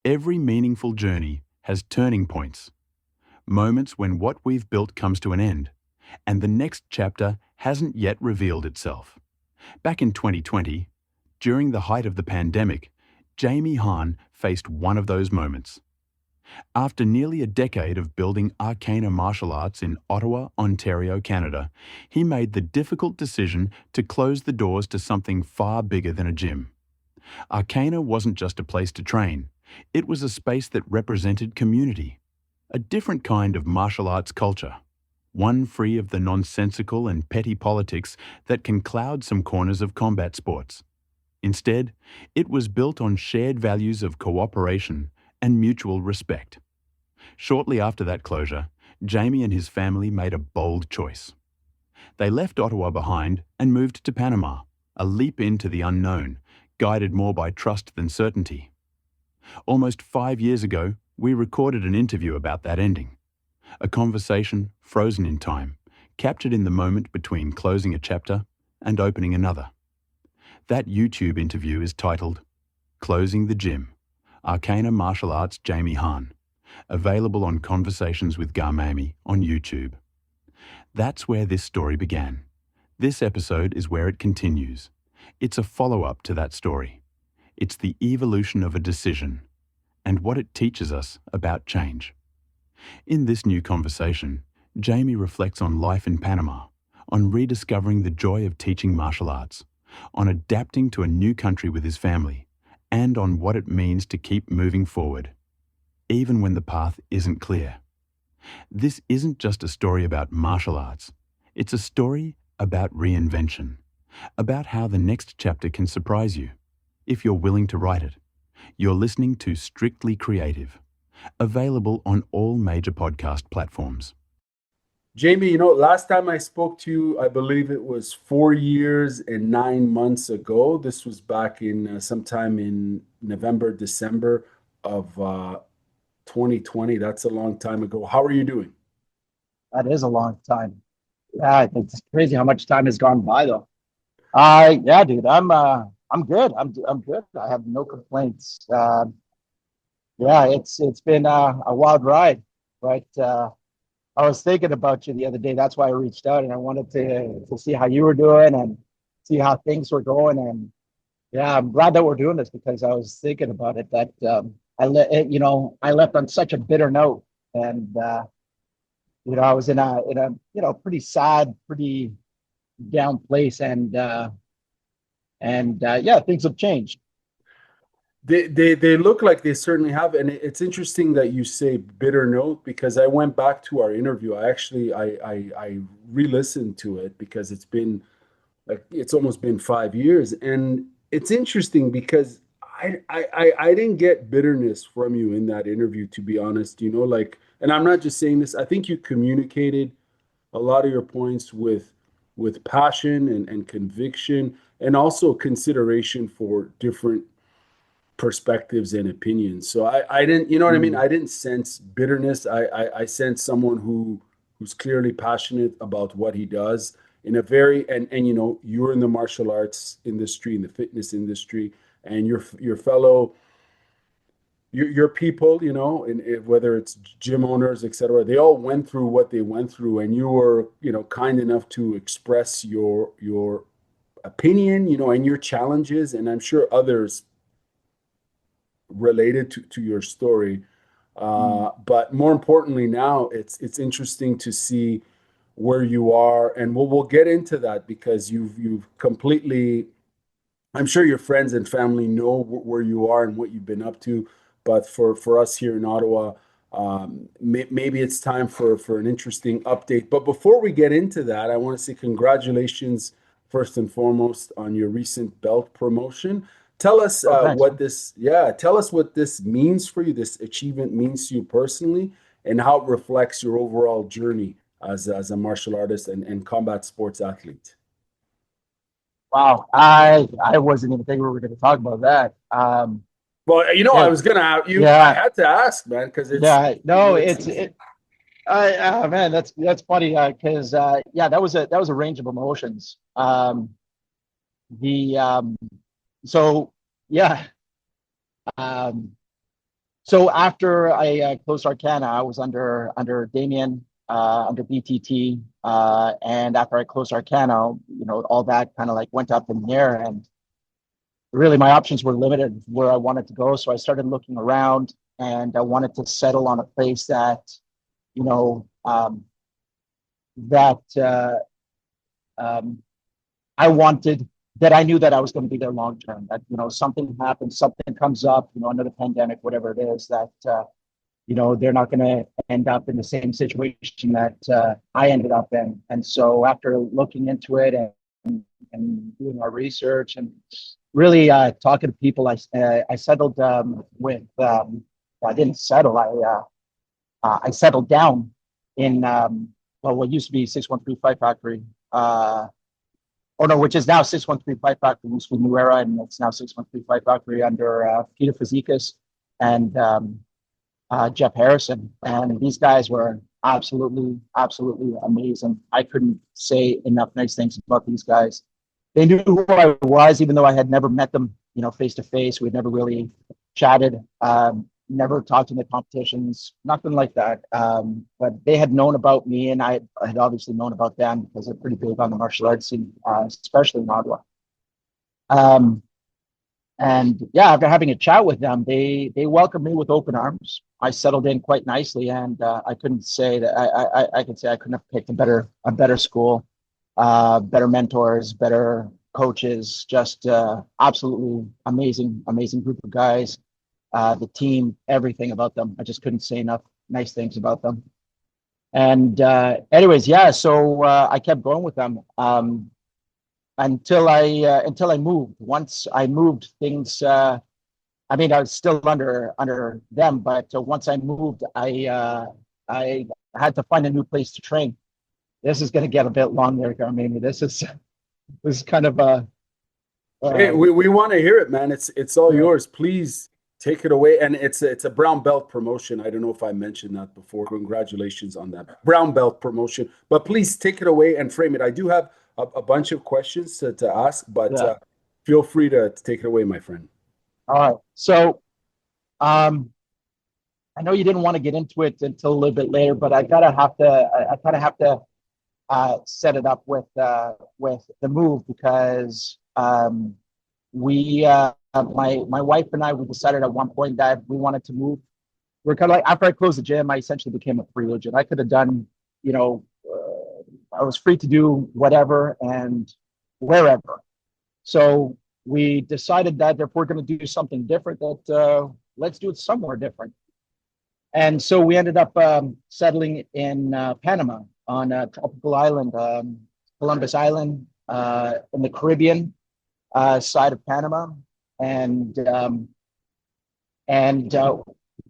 Every meaningful journey has turning points, moments when what we've built comes to an end, and the next chapter hasn't yet revealed itself. Back in 2020, during the height of the pandemic, Jamie Hahn faced one of those moments. After nearly a decade of building Arcana Martial Arts in Ottawa, Ontario, Canada, he made the difficult decision to close the doors to something far bigger than a gym. Arcana wasn't just a place to train, it was a space that represented community, a different kind of martial arts culture, one free of the nonsensical and petty politics that can cloud some corners of combat sports. Instead, it was built on shared values of cooperation and mutual respect. Shortly after that closure, Jamie and his family made a bold choice. They left Ottawa behind and moved to Panama, a leap into the unknown, guided more by trust than certainty. Almost 5 years ago, we recorded an interview about that ending. A conversation frozen in time, captured in the moment between closing a chapter and opening another. That YouTube interview is titled Closing the Gym, Arcana Martial Arts Jamie Hahn, available on Conversations with Garmami on YouTube. That's where this story began. This episode is where it continues. It's a follow-up to that story. It's the evolution of a decision and what it teaches us about change. In this new conversation, Jamie reflects on life in Panama, on rediscovering the joy of teaching martial arts, on adapting to a new country with his family, and on what it means to keep moving forward, even when the path isn't clear. This isn't just a story about martial arts. It's a story about reinvention, about how the next chapter can surprise you, if you're willing to write it. You're listening to Strictly Creative, available on all major podcast platforms. Jamie, last time I spoke to you, I believe it was 4 years and 9 months ago. This was back in sometime in November, December of 2020. That's a long time ago. How are you doing? That is a long time. Yeah, it's crazy how much time has gone by though. Yeah, dude, I'm good. I'm good. I have no complaints. Yeah, it's been a wild ride, but I was thinking about you the other day. That's why I reached out, and I wanted to see how you were doing and see how things were going. And yeah, I'm glad that we're doing this because I was thinking about it. That I left on such a bitter note, and I was in a pretty sad, pretty down place, and yeah, things have changed. They look like they certainly have, and it's interesting that you say bitter note because I went back to our interview. I re-listened to it because it's almost been 5 years, and it's interesting because I didn't get bitterness from you in that interview, to be honest. And I'm not just saying this. I think you communicated a lot of your points with passion and conviction, and also consideration for different perspectives and opinions. So I didn't, you know what I mean? I didn't sense bitterness. I sense someone who's clearly passionate about what he does in a very, and you're in the martial arts industry, in the fitness industry, and your fellow, your people, and whether it's gym owners, etc., they all went through what they went through, and you were, kind enough to express your opinion, and your challenges, and I'm sure others related to your story. But more importantly, now it's interesting to see where you are, and we'll get into that because you've completely, I'm sure your friends and family know where you are and what you've been up to. But for us here in Ottawa, maybe it's time for an interesting update. But before we get into that, I want to say congratulations first and foremost on your recent belt promotion. Tell us what this means for you, this achievement means to you personally, and how it reflects your overall journey as a martial artist and combat sports athlete. Wow, I wasn't even thinking we were going to talk about that. Well, yeah. I was going to you. Yeah. I had to ask, man, because it's man, that's funny because that was a range of emotions. So yeah, So after I closed Arcana, I was under Damien, under BTT, and after I closed Arcana, all that kind of like went up in the air, and really my options were limited where I wanted to go. So I started looking around, and I wanted to settle on a place that, you know, that um, I wanted, that I knew that I was going to be there long term. That something happens, something comes up, another pandemic, whatever it is, that they're not going to end up in the same situation that I ended up in. And so after looking into it and doing our research and really talking to people, I settled with. Well, I didn't settle. I settled down in what used to be 613 Fight Factory. Or no, which is now 613 Fight Factory, used to be New Era, and it's now 613 Fight Factory under Peter Fazekas and Jeff Harrison. And these guys were absolutely, absolutely amazing. I couldn't say enough nice things about these guys. They knew who I was, even though I had never met them, face to face. We'd never really chatted, never talked in the competitions, nothing like that. But they had known about me, and I had obviously known about them because they're pretty big on the martial arts scene, especially in Ottawa. And yeah, after having a chat with them, they welcomed me with open arms. I settled in quite nicely, and I couldn't say that I could say I couldn't have picked a better school, better mentors, better coaches, just absolutely amazing group of guys. The team, everything about them. I just couldn't say enough nice things about them. And anyways, yeah, so I kept going with them until I moved. Once I moved, things. I mean, I was still under them, but once I moved, I had to find a new place to train. This is going to get a bit long there, Garmini. This is kind of a. Hey, we want to hear it, man. It's all yours. Please take it away. And it's a brown belt promotion. I don't know if I mentioned that before. Congratulations on that brown belt promotion. But please take it away and frame it. I do have a bunch of questions to ask, but feel free to take it away, my friend. All right. So I know you didn't want to get into it until a little bit later, but I kind of have to set it up with the move because my wife and I, we decided at one point that we wanted to move. We're kind of like, after I closed the gym, I essentially became a free agent. I could have done, I was free to do whatever and wherever. So we decided that if we're going to do something different, that let's do it somewhere different. And so we ended up settling in Panama on a tropical island, Columbus Island, in the Caribbean side of Panama. And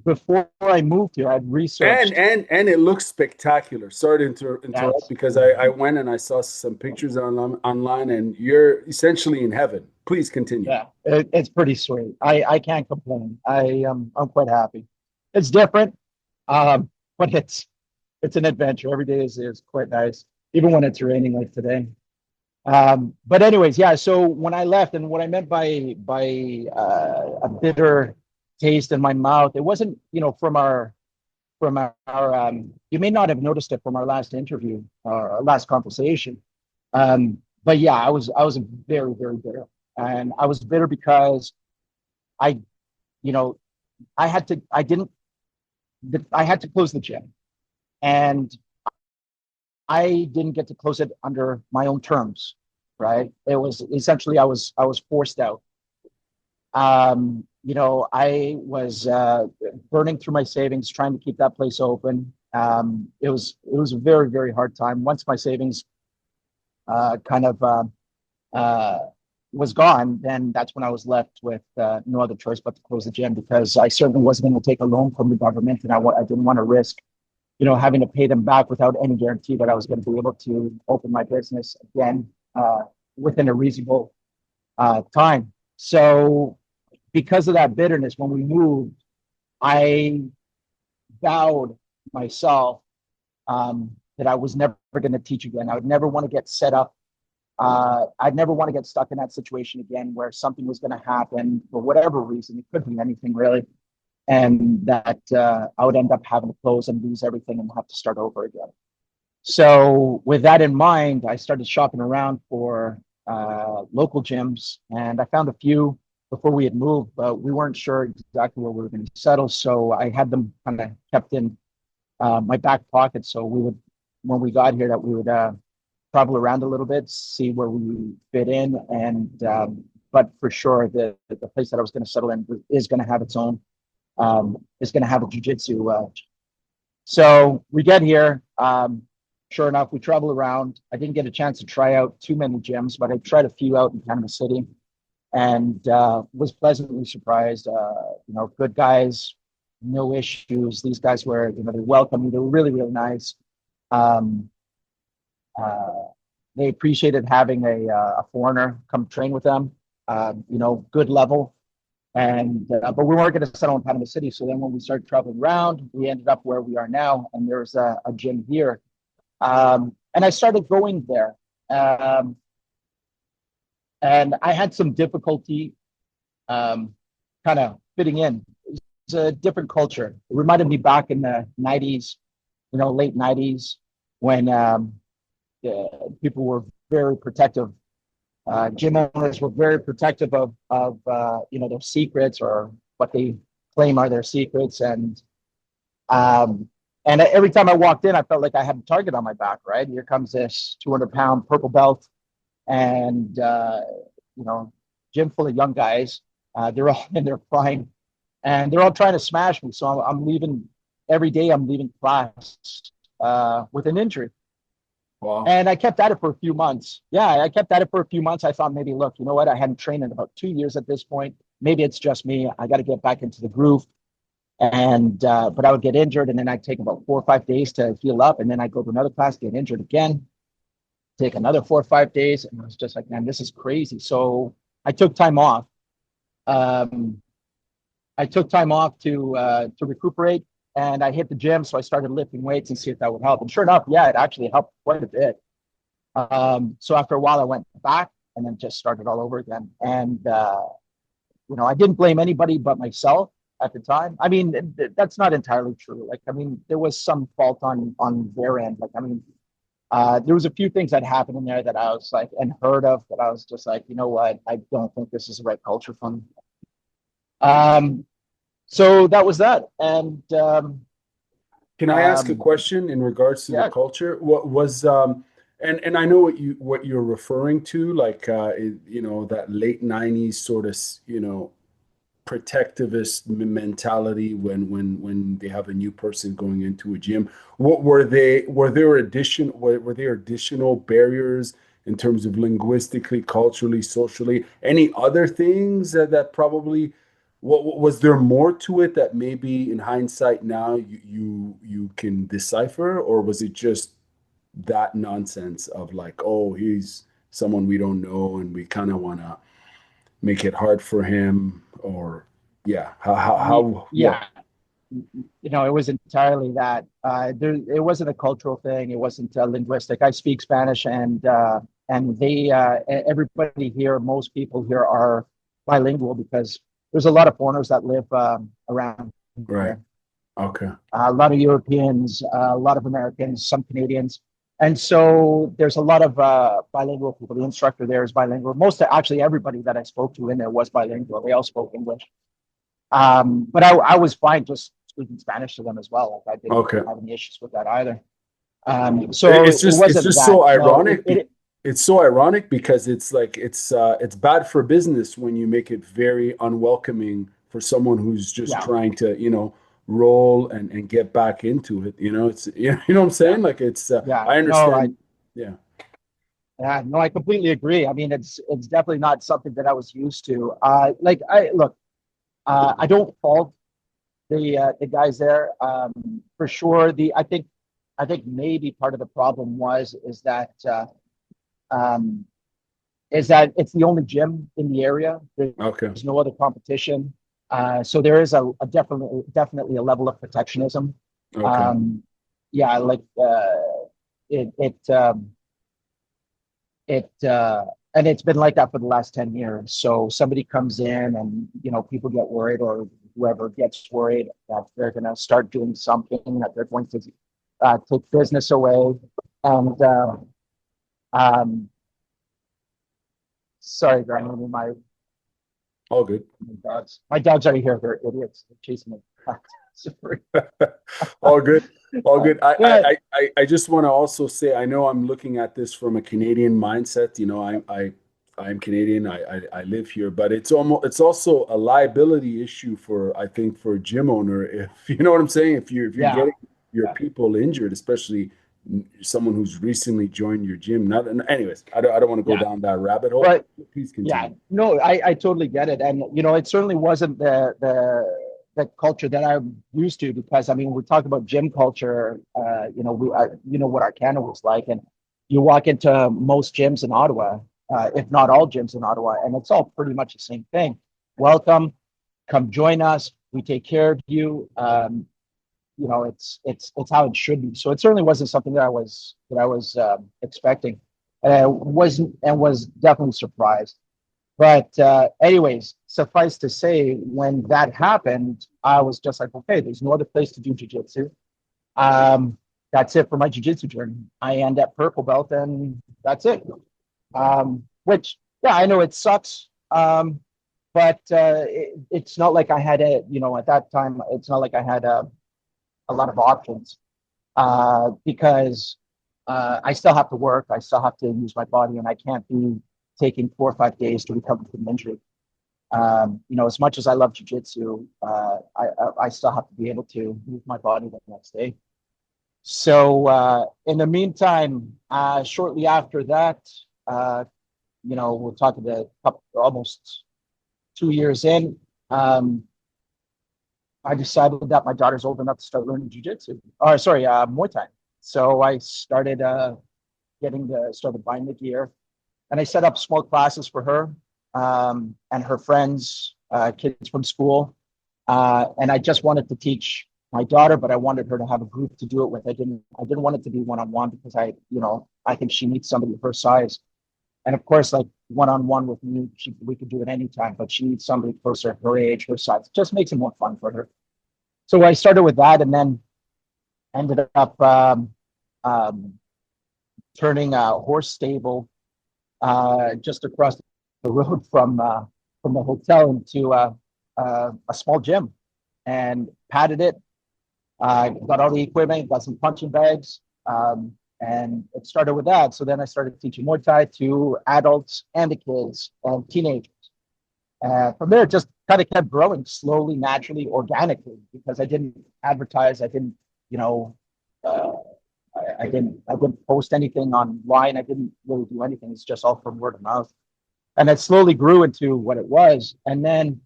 before I moved here, I'd researched and it looks spectacular. Sorry to interrupt because I went and I saw some pictures online, and you're essentially in heaven. Please continue. Yeah, it's pretty sweet. I can't complain. I'm quite happy. It's different, but it's an adventure. Every day is quite nice, even when it's raining like today. But anyways, yeah. So when I left, and what I meant by a bitter taste in my mouth, it wasn't from our you may not have noticed it from our last interview, our last conversation. But yeah, I was very, very bitter, and I was bitter because I had to close the gym, and I didn't get to close it under my own terms, right? It was essentially I was forced out. I was burning through my savings trying to keep that place open. It was a very, very hard time. Once my savings was gone, then that's when I was left with no other choice but to close the gym, because I certainly wasn't going to take a loan from the government, and I didn't want to risk having to pay them back without any guarantee that I was going to be able to open my business again within a reasonable time. So because of that bitterness, when we moved, I vowed myself that I was never going to teach again. I would never want to get set up. I'd never want to get stuck in that situation again where something was going to happen for whatever reason. It could be anything really. and that I would end up having to close and lose everything and have to start over again. So with that in mind, I started shopping around for local gyms, and I found a few before we had moved, but we weren't sure exactly where we were going to settle. So I had them kind of kept in my back pocket. So we would, when we got here, that we would travel around a little bit, see where we fit in, and but for sure, the place that I was going to settle in is going to have its own, is going to have a jiu-jitsu. So we get here. Sure enough, we travel around. I didn't get a chance to try out too many gyms, but I tried a few out in Panama City, and was pleasantly surprised. Good guys, no issues. These guys were, they welcomed me. They were really, really nice. Um, they appreciated having a foreigner come train with them. Good level. And but we weren't going to settle in Panama City. So then when we started traveling around, we ended up where we are now, and there's a gym here. And I started going there. And I had some difficulty kind of fitting in. It's a different culture. It reminded me back in the 90s, late 90s, when people were very protective. Gym owners were very protective of their secrets, or what they claim are their secrets. And every time I walked in, I felt like I had a target on my back, right? Here comes this 200-pound purple belt, and gym full of young guys. They're all in their prime, and they're all trying to smash me. So I'm leaving every day. I'm leaving class with an injury. Wow. And I kept at it for a few months. Yeah, I kept at it for a few months. I thought, maybe, look, you know what? I hadn't trained in about 2 years at this point. Maybe it's just me. I got to get back into the groove. And but I would get injured, and then I'd take about 4 or 5 days to heal up, and then I'd go to another class, get injured again, take another 4 or 5 days, and I was just like, man, this is crazy. So I took time off. I took time off to recuperate, and I hit the gym. So I started lifting weights and see if that would help. And sure enough, yeah, it actually helped quite a bit. So after a while, I went back and then just started all over again. And I didn't blame anybody but myself at the time. I mean, that's not entirely true. Like, I mean, there was some fault on their end. Like, I mean, there was a few things that happened in there that I was like, and heard of, that I was just like, you know what, I don't think this is the right culture for me. So that was that. And can I ask a question in regards to the culture? What was and I know what you're referring to, like that late 90s sort of protectivist mentality when they have a new person going into a gym. What were there additional barriers in terms of linguistically, culturally, socially, any other things that probably, what was there more to it that maybe in hindsight now you can decipher, or was it just that nonsense of like, oh, he's someone we don't know and we kind of want to make it hard for him? Or how it was entirely that. It wasn't a cultural thing. It wasn't linguistic. I speak Spanish, and they everybody here, most people here are bilingual, because there's a lot of foreigners that live around right here. Okay. A lot of Europeans, a lot of Americans, some Canadians. And so there's a lot of bilingual people. The instructor there is bilingual. Actually, everybody that I spoke to in there was bilingual. They all spoke English. But I was fine just speaking Spanish to them as well. Like, I didn't have any issues with that either. So it's just so ironic. It's so ironic because it's like it's bad for business when you make it very unwelcoming for someone who's just trying to roll and get back into it. It's what I'm saying. Like, it's I understand. No, I completely agree. I mean, it's definitely not something that I was used to. I don't fault the guys there. For sure. I think maybe part of the problem is that it's the only gym in the area. There's no other competition. So there is a definitely a level of protectionism. And it's been like that for the last 10 years. So somebody comes in and, people get worried, or whoever gets worried that they're going to start doing something, that they're going to take business away. And um, sorry, Graham, All good. my dogs are here. They're idiots. They're chasing me. Sorry. All good. All good. Yeah. I just want to also say, I know I'm looking at this from a Canadian mindset. You know, I'm Canadian. I live here, but it's also a liability issue for, I think, for a gym owner. If you know what I'm saying, if you're getting your people injured, especially someone who's recently joined your gym. Not, anyways, I don't want to go down that rabbit hole. But please continue. no, I totally get it, and it certainly wasn't the culture that I'm used to, because I mean, we're talking about gym culture. What Arcana was like, and you walk into most gyms in Ottawa, if not all gyms in Ottawa, and it's all pretty much the same thing. Welcome, come join us. We take care of you. It's how it should be. So it certainly wasn't something that I was expecting, and I was definitely surprised. But anyways, suffice to say, when that happened, I was just like, okay, there's no other place to do jiu-jitsu. That's it for my jiu-jitsu journey. I end at purple belt, and that's it. Which, yeah, I know it sucks. But it's not like I had at that time, it's not like I had a lot of options, because I still have to work. I still have to use my body, and I can't be taking 4 or 5 days to recover from an injury. As much as I love jiu-jitsu, I still have to be able to move my body the next day. So in the meantime, shortly after that, we're talking almost 2 years in, I decided that my daughter's old enough to start learning jiu-jitsu. Muay Thai. So I started started buying the gear. And I set up small classes for her and her friends, kids from school. And I just wanted to teach my daughter, but I wanted her to have a group to do it with. I didn't want it to be one-on-one, because I think she needs somebody of her size. And of course, like one-on-one with me, we could do it anytime, but she needs somebody closer, her age, her size. It just makes it more fun for her. So I started with that, and then ended up turning a horse stable just across the road from the hotel into a small gym, and padded it. Got all the equipment, got some punching bags, and it started with that. So then I started teaching Muay Thai to adults and the kids and teenagers. From there, it just kind of kept growing slowly, naturally, organically, because I didn't advertise. I didn't, I didn't post anything online. I didn't really do anything. It's just all from word of mouth. And it slowly grew into what it was. And then,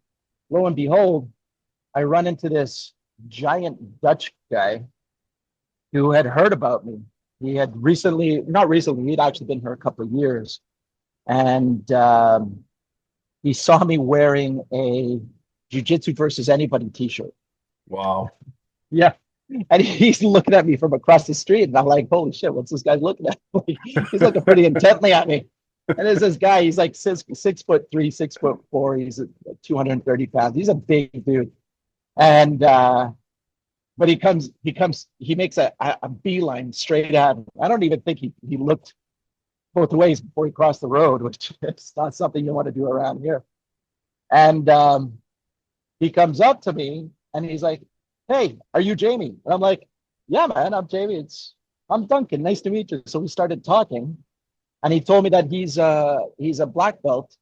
lo and behold, I run into this giant Dutch guy who had heard about me. He had not recently, he'd actually been here a couple of years. And he saw me wearing a Jiu-Jitsu versus anybody t-shirt. Wow. Yeah. And he's looking at me from across the street, and I'm like, holy shit, what's this guy looking at? He's looking pretty intently at me. And there's this guy, he's like 6'3", 6'4", he's 230 pounds. He's a big dude. And but he makes a beeline straight at me. I don't even think he looked both ways before he crossed the road, which is not something you want to do around here. And he comes up to me and he's like, hey, are you Jamie? And I'm like, yeah, man, I'm Jamie. I'm Duncan. Nice to meet you. So we started talking, and he told me that he's a black belt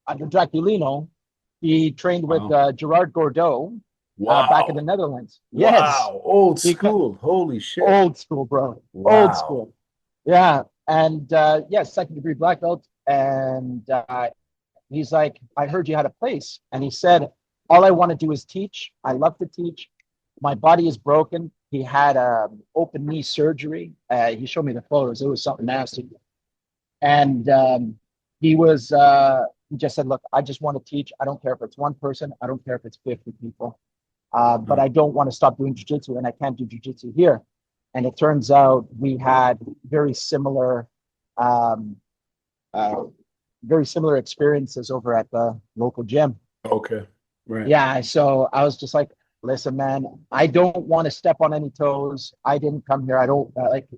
under Draculino. He trained with Gerard Gordeau back in the Netherlands. Yes. Wow. Old school. Holy shit. Old school, bro. Wow. Old school. Yeah. And second degree black belt. And he's like, I heard you had a place. And he said, all I want to do is teach. I love to teach. My body is broken. He had open knee surgery. He showed me the photos. It was something nasty. And he just said, look, I just want to teach. I don't care if it's one person. I don't care if it's 50 people. But I don't want to stop doing jiu-jitsu, and I can't do jiu-jitsu here. And it turns out we had very similar experiences over at the local gym. Okay. Right. Yeah, so I was just like, listen, man, I don't want to step on any toes. I didn't come here. I don't like.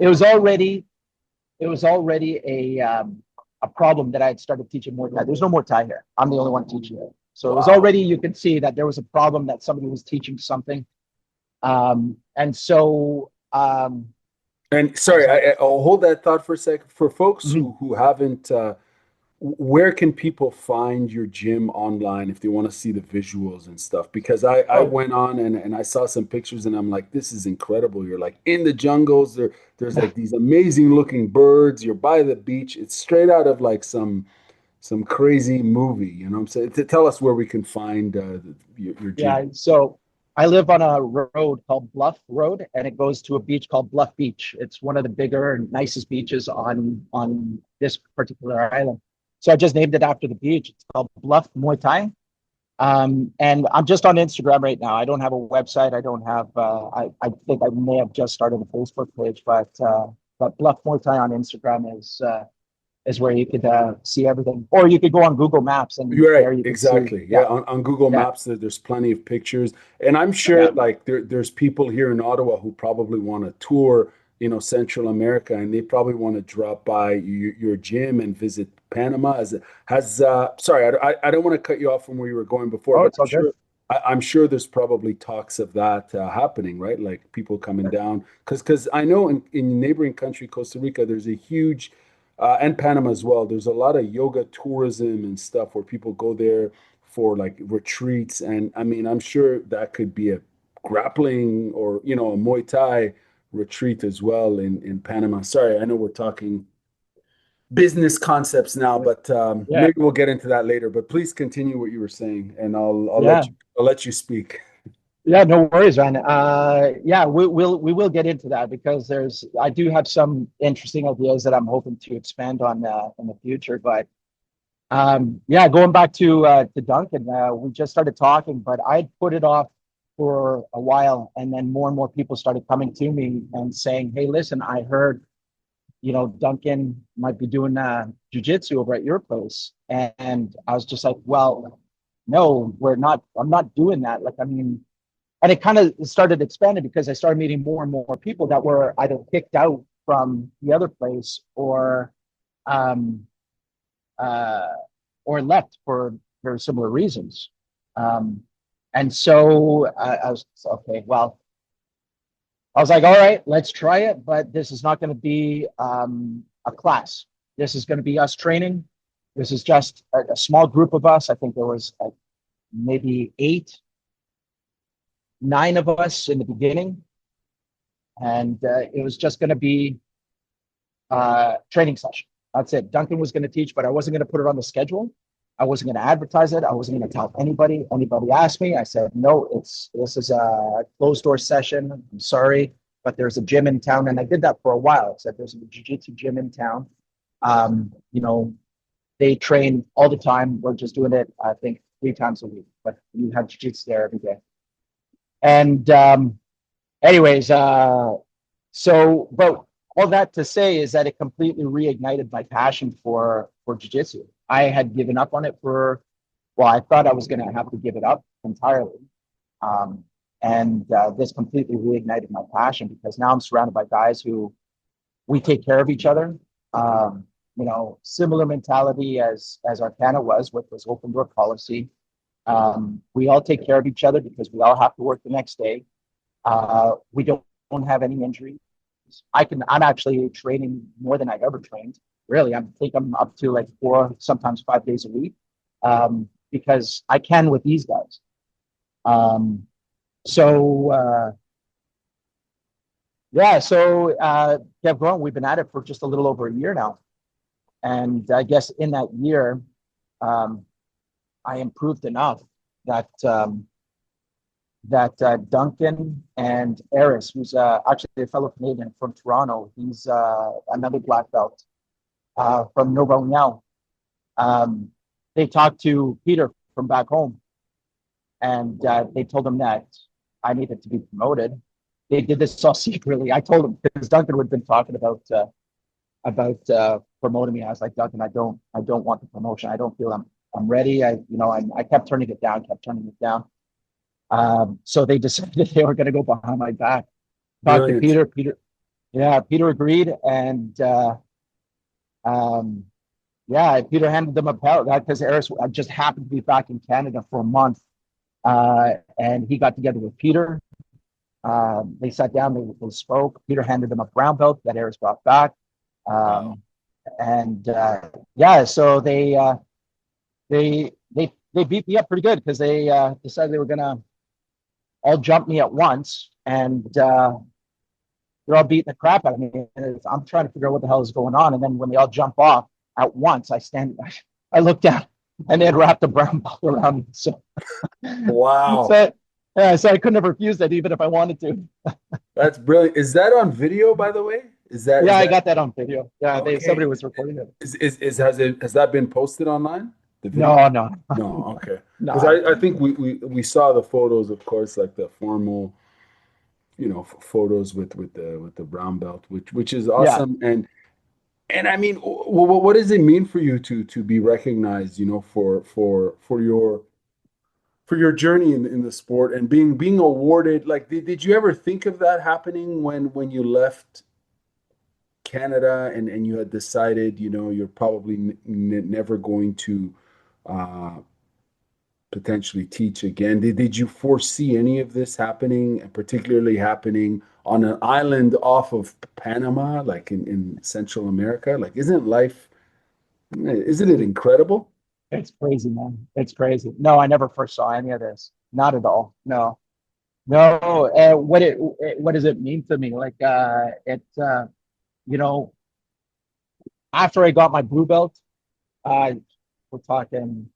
It was already a problem that I had started teaching Muay Thai. There's no Muay Thai here. I'm the only one teaching it. So it was Wow. already, you could see that there was a problem, that somebody was teaching something. And so And I was sorry, like, I'll hold that thought for a second. For folks mhm. who haven't, where can people find your gym online if they want to see the visuals and stuff? Because I Oh, went on and I saw some pictures and I'm like, this is incredible. You're like in the jungles. There's like these amazing looking birds. You're by the beach. It's straight out of like some crazy movie. You know what I'm saying? To tell us where we can find your yeah. gym. So I live on a road called Bluff Road, and it goes to a beach called Bluff Beach. It's one of the bigger and nicest beaches on this particular island. So I just named it after the beach. It's called Bluff Muay Thai. And I'm just on Instagram right now. I don't have a website. I don't have. I think I may have just started a Facebook page, but Bluff Muay Thai on Instagram is where you could see everything, or you could go on Google Maps and You're right, there you could see. exactly. Yeah, Yeah, on Google yeah, Maps, there's plenty of pictures, and I'm sure yeah. like there's people here in Ottawa who probably want to tour, Central America, and they probably want to drop by your gym and visit Panama. Sorry, I don't want to cut you off from where you were going before, Oh, but it's all good. I'm sure there's probably talks of that happening, right? Like people coming down, because I know in neighboring country Costa Rica, there's a huge and Panama as well. There's a lot of yoga tourism and stuff where people go there for like retreats. And I mean, I'm sure that could be a grappling or, a Muay Thai retreat as well in Panama. Sorry, I know we're talking business concepts now, but Yeah, maybe we'll get into that later. But please continue what you were saying, and I'll yeah, let you speak. yeah. No worries, man. Yeah, we will get into that because I do have some interesting ideas that I'm hoping to expand on in the future. But yeah, going back to Duncan, we just started talking, but I'd put it off for a while, and then more and more people started coming to me and saying, "Hey, listen, I heard Duncan might be doing jujitsu over at your place," and I was just like, "Well, no, we're not. I'm not doing that." Like, I mean, and it kind of started expanding because I started meeting more and more people that were either kicked out from the other place um, uh, or left for very similar reasons. Um, and so I was okay. Well, I was like, all right, let's try it, but this is not going to be a class. This is going to be us training. This is just a small group of us. I think there was maybe 9 of us in the beginning, and it was just going to be training session. That's it. Duncan was going to teach, but I wasn't going to put it on the schedule. I wasn't going to advertise it. I wasn't going to tell anybody. Anybody asked me, I said, no, this is a closed door session. I'm sorry, but there's a gym in town. And I did that for a while. I said, there's a jiu-jitsu gym in town. Um, you know, they train all the time. We're just doing it, I think, 3 times a week, but you have jiu-jitsu there every day. And anyways, but all that to say is that it completely reignited my passion for jiu-jitsu. I had given up on it well, I thought I was going to have to give it up entirely. And this completely reignited my passion because now I'm surrounded by guys who we take care of each other. Similar mentality as Arcana which was open door policy. We all take care of each other because we all have to work the next day. We don't have any injuries. I'm actually training more than I've ever trained. Really, I think I'm up to like 4, sometimes 5 days a week, because I can with these guys. So yeah, so kept going. We've been at it for just a little over a year now, and I guess in that year, I improved enough that Duncan and Eris, who's actually a fellow Canadian from Toronto, he's another black belt from Nova União. They talked to Peter from back home, and they told him that I needed to be promoted. They did this all secretly. I told him because Duncan would have been talking about promoting me. I was like, Duncan, I don't want the promotion. I don't feel I'm ready. I kept turning it down, kept turning it down. So they decided they were going to go behind my back. Talked to Brilliant. Peter. Peter agreed, and um, yeah, Peter handed them a belt because Eris just happened to be back in Canada for a month, and he got together with Peter. They sat down, they spoke. Peter handed them a brown belt that Eris brought back, Wow. and yeah, so they beat me up pretty good because they decided they were gonna all jump me at once, and they're all beating the crap out of me. And I'm trying to figure out what the hell is going on. And then when they all jump off at once, I look down, and they had wrapped a brown belt around me. So, Wow. so, yeah, so I couldn't have refused that even if I wanted to. That's brilliant. Is that on video, by the way? Yeah, I That got that on video. Yeah, okay? somebody was recording it. Has that been posted online? The video? No, no, No, okay. Because no. I think we saw the photos, of course, like the formal, photos with the brown belt, which is Yeah, awesome. And I mean, what does it mean for you to be recognized, for your journey in the sport and being awarded? Like, did you ever think of that happening when you left Canada and you had decided, you're probably never going to uh, potentially teach again? Did you foresee any of this happening, and particularly happening on an island off of Panama, like in Central America? Like, isn't it incredible? it's crazy, man. It's crazy. No, I never foresaw any of this. Not at all. No, no. What does it mean to me? Like, you know, after I got my blue belt, uh, we're talking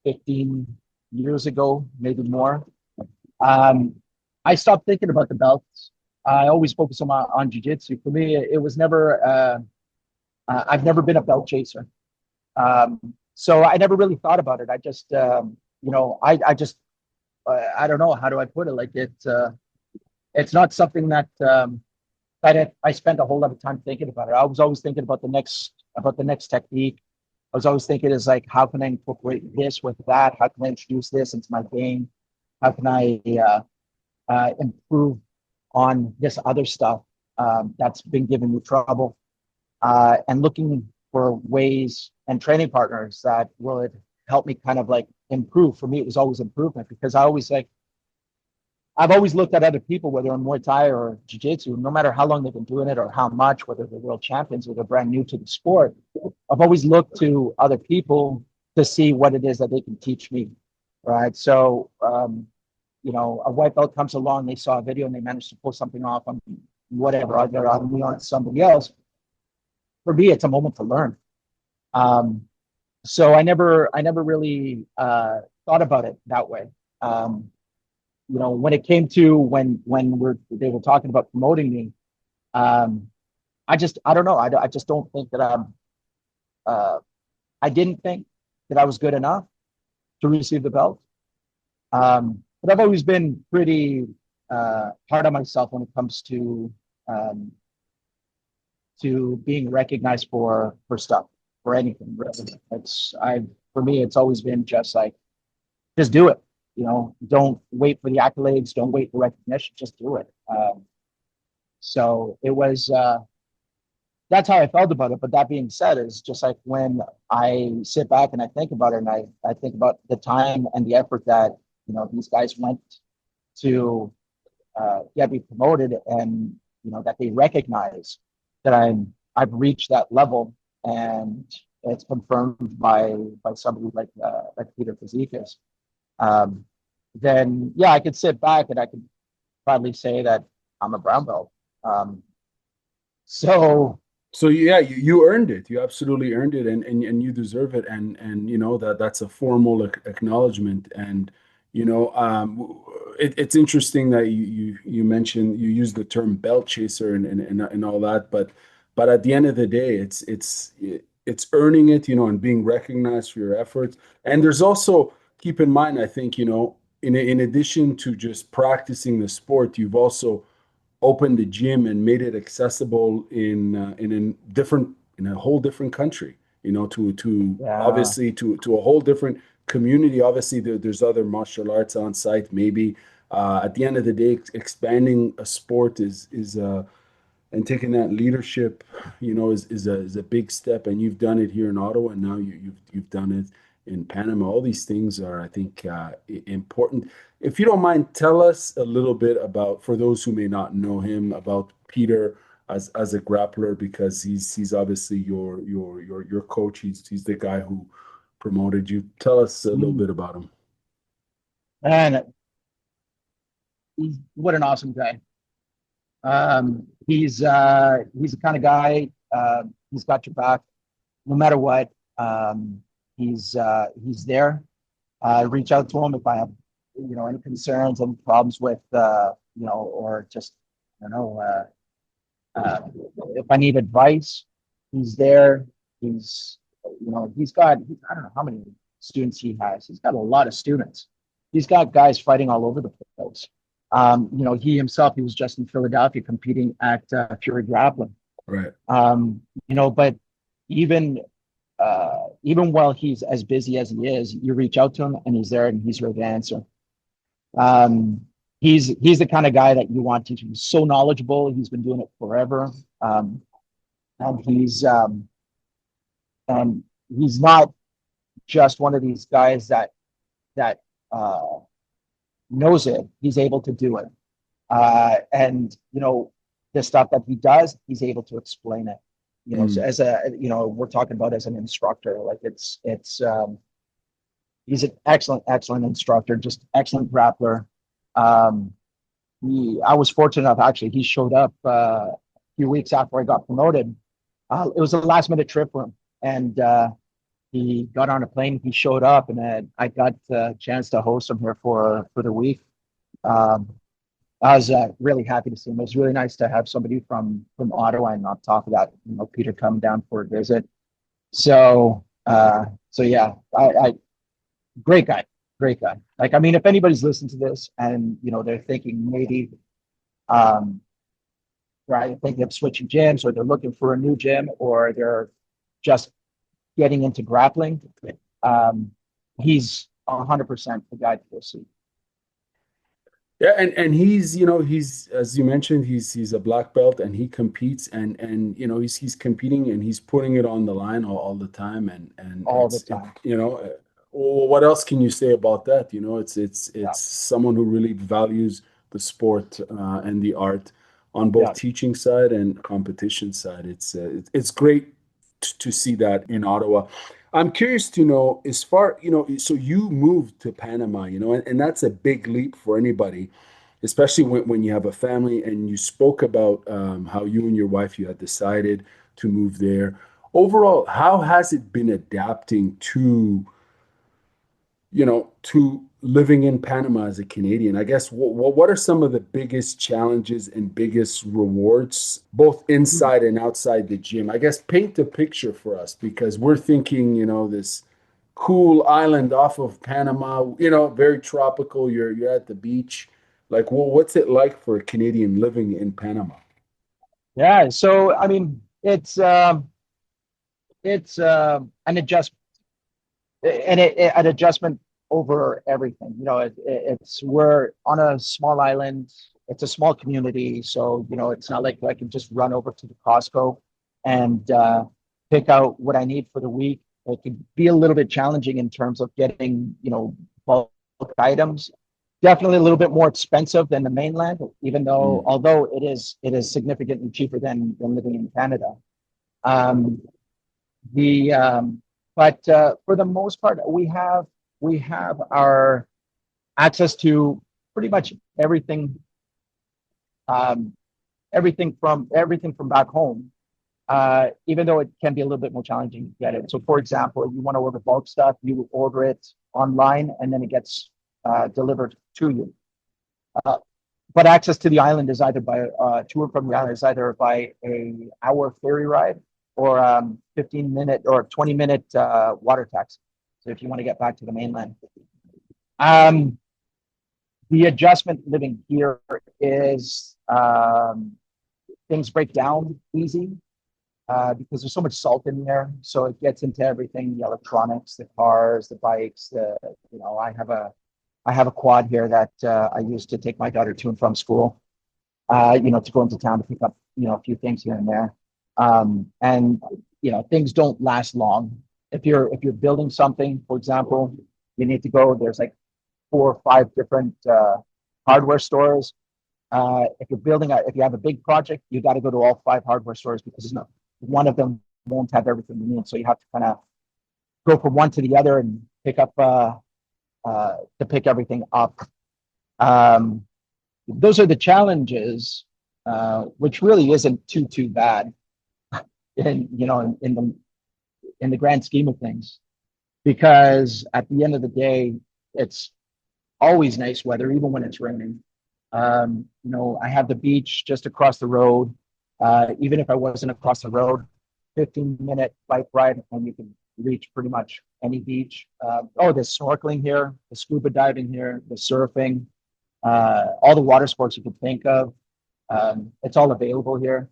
15 years ago, maybe more. Um, I stopped thinking about the belts. I always focus on jiu-jitsu. For me, it was never. I've never been a belt chaser, so I never really thought about it. I just, I just, I don't know how do I put it. Like it's not something that I spent a whole lot of time thinking about it. I was always thinking about the next technique. I was always thinking is like, how can I incorporate this with that? How can I introduce this into my game? How can I improve on this other stuff that's been giving me trouble? And looking for ways and training partners that would help me kind of like improve. For me, it was always improvement because I've always looked at other people, whether in Muay Thai or Jiu-Jitsu, no matter how long they've been doing it or how much, whether they're world champions or they're brand new to the sport. I've always looked to other people to see what it is that they can teach me, right? So, a white belt comes along, they saw a video and they managed to pull something off on whatever, either on me or on somebody else. For me, it's a moment to learn. Um, so I never really thought about it that way. When it came to when they were talking about promoting me, um, I don't know. I just don't think that uh, I didn't think that I was good enough to receive the belt. But I've always been pretty hard on myself when it comes um, to being recognized for stuff, for anything. Really. For me, it's always been just do it. Don't wait for the accolades, don't wait for recognition, just do it. So it was that's how I felt about it. But that being said, is just like when I sit back and I think about it, and I think about the time and the effort that these guys went to get me promoted, and that they recognize that I've reached that level, and it's confirmed by somebody like Peter Kazikas. Then yeah, I could sit back and I could probably say that I'm a brown belt. Um, so So yeah, you earned it. You absolutely earned it, and you deserve it. And that's a formal acknowledgement. And it's interesting that you mentioned, you use the term belt chaser and all that, but at the end of the day, it's earning it, and being recognized for your efforts. And there's also, keep in mind, I think, in addition to just practicing the sport, you've also opened the gym and made it accessible in a whole different country, to yeah, obviously to a whole different community. Obviously, there's other martial arts on site. Maybe at the end of the day, expanding a sport is and taking that leadership, is a big step. And you've done it here in Ottawa, and now you've done it in Panama. All these things are, I think, important. If you don't mind, tell us a little bit about, for those who may not know him, about Peter as a grappler, because he's obviously your coach. He's the guy who promoted you. Tell us a little bit about him. And what an awesome guy. He's the kind of guy, he's got your back no matter what. He's there. Reach out to him if I have, any concerns, any problems with, or just, I don't know, if I need advice, he's there. He's got, I don't know how many students he has. He's got a lot of students. He's got guys fighting all over the place. He himself, he was just in Philadelphia competing at Fury Grappling. Right. But even while he's as busy as he is, you reach out to him and he's there and he's ready to answer. He's the kind of guy that you want to. He's so knowledgeable. He's been doing it forever. And he's not just one of these guys that knows it. He's able to do it. And the stuff that he does, he's able to explain it. So as we're talking about as an instructor, like he's an excellent instructor, just excellent grappler. I was fortunate enough, actually, he showed up a few weeks after I got promoted. It was a last minute trip for him, and he got on a plane, he showed up, and I got a chance to host him here for the week. I was really happy to see him. It was really nice to have somebody from Ottawa, and on top of that, Peter come down for a visit. So yeah, I great guy. Like, I mean, if anybody's listening to this and they're thinking maybe, right, thinking of switching gyms, or they're looking for a new gym, or they're just getting into grappling, he's 100% the guy to go see. Yeah, and he's as you mentioned, he's a black belt, and he competes, and he's competing, and he's putting it on the line all the time, and all the time. What else can you say about that? It's someone who really values the sport and the art on both teaching side and competition side. It's great to see that in Ottawa. I'm curious to know, as far, so you moved to Panama, and that's a big leap for anybody, especially when you have a family, and you spoke about how you and your wife, you had decided to move there. Overall, how has it been adapting to living in Panama as a Canadian? I guess what are some of the biggest challenges and biggest rewards, both inside and outside the gym? I guess paint the picture for us, because we're thinking, this cool island off of Panama, very tropical. You're at the beach. Like, what's it like for a Canadian living in Panama? Yeah, so I mean, it's an adjustment, and an adjustment over everything. We're on a small island. It's a small community, so it's not like I can just run over to the Costco and pick out what I need for the week. It can be a little bit challenging in terms of getting bulk items. Definitely a little bit more expensive than the mainland, even though although it is significantly cheaper than living in Canada. But for the most part, we have our access to pretty much everything, everything from back home, even though it can be a little bit more challenging to get it. So, for example, if you want to order bulk stuff, you order it online, and then it gets delivered to you. But access to the island is either by tour from the island is either by a hour ferry ride, or 15-minute or 20-minute water taxi. So if you want to get back to the mainland, the adjustment living here is things break down easy. because there's so much salt in there. So it gets into everything, the electronics, the cars, the bikes, I have a quad here that I use to take my daughter to and from school, to go into town to pick up, a few things here and there. And things don't last long. If you're building something, for example, you need to go, there's like 4 or 5 different hardware stores. If you have a big project, you got to go to all 5 hardware stores because one of them won't have everything you need. So you have to kind of go from one to the other and pick up to pick everything up. Those are the challenges, which really isn't too bad, in the grand scheme of things, because at the end of the day, it's always nice weather, even when it's raining. I have the beach just across the road. Even if I wasn't across the road, 15-minute bike ride, and you can reach pretty much any beach. There's snorkeling here, the scuba diving here, the surfing, all the water sports you could think of. It's all available here.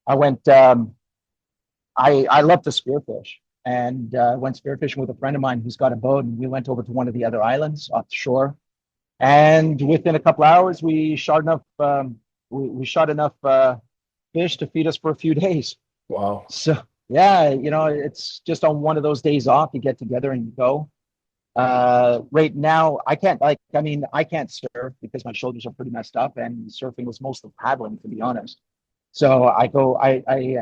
I went. I love to spearfish, and went spearfishing with a friend of mine who's got a boat, and we went over to one of the other islands off the shore. And within a couple hours, we shot enough. We shot enough fish to feed us for a few days. Wow. So yeah, it's just on one of those days off, you get together and you go. Right now, I can't surf because my shoulders are pretty messed up, and surfing was mostly paddling, to be honest. So I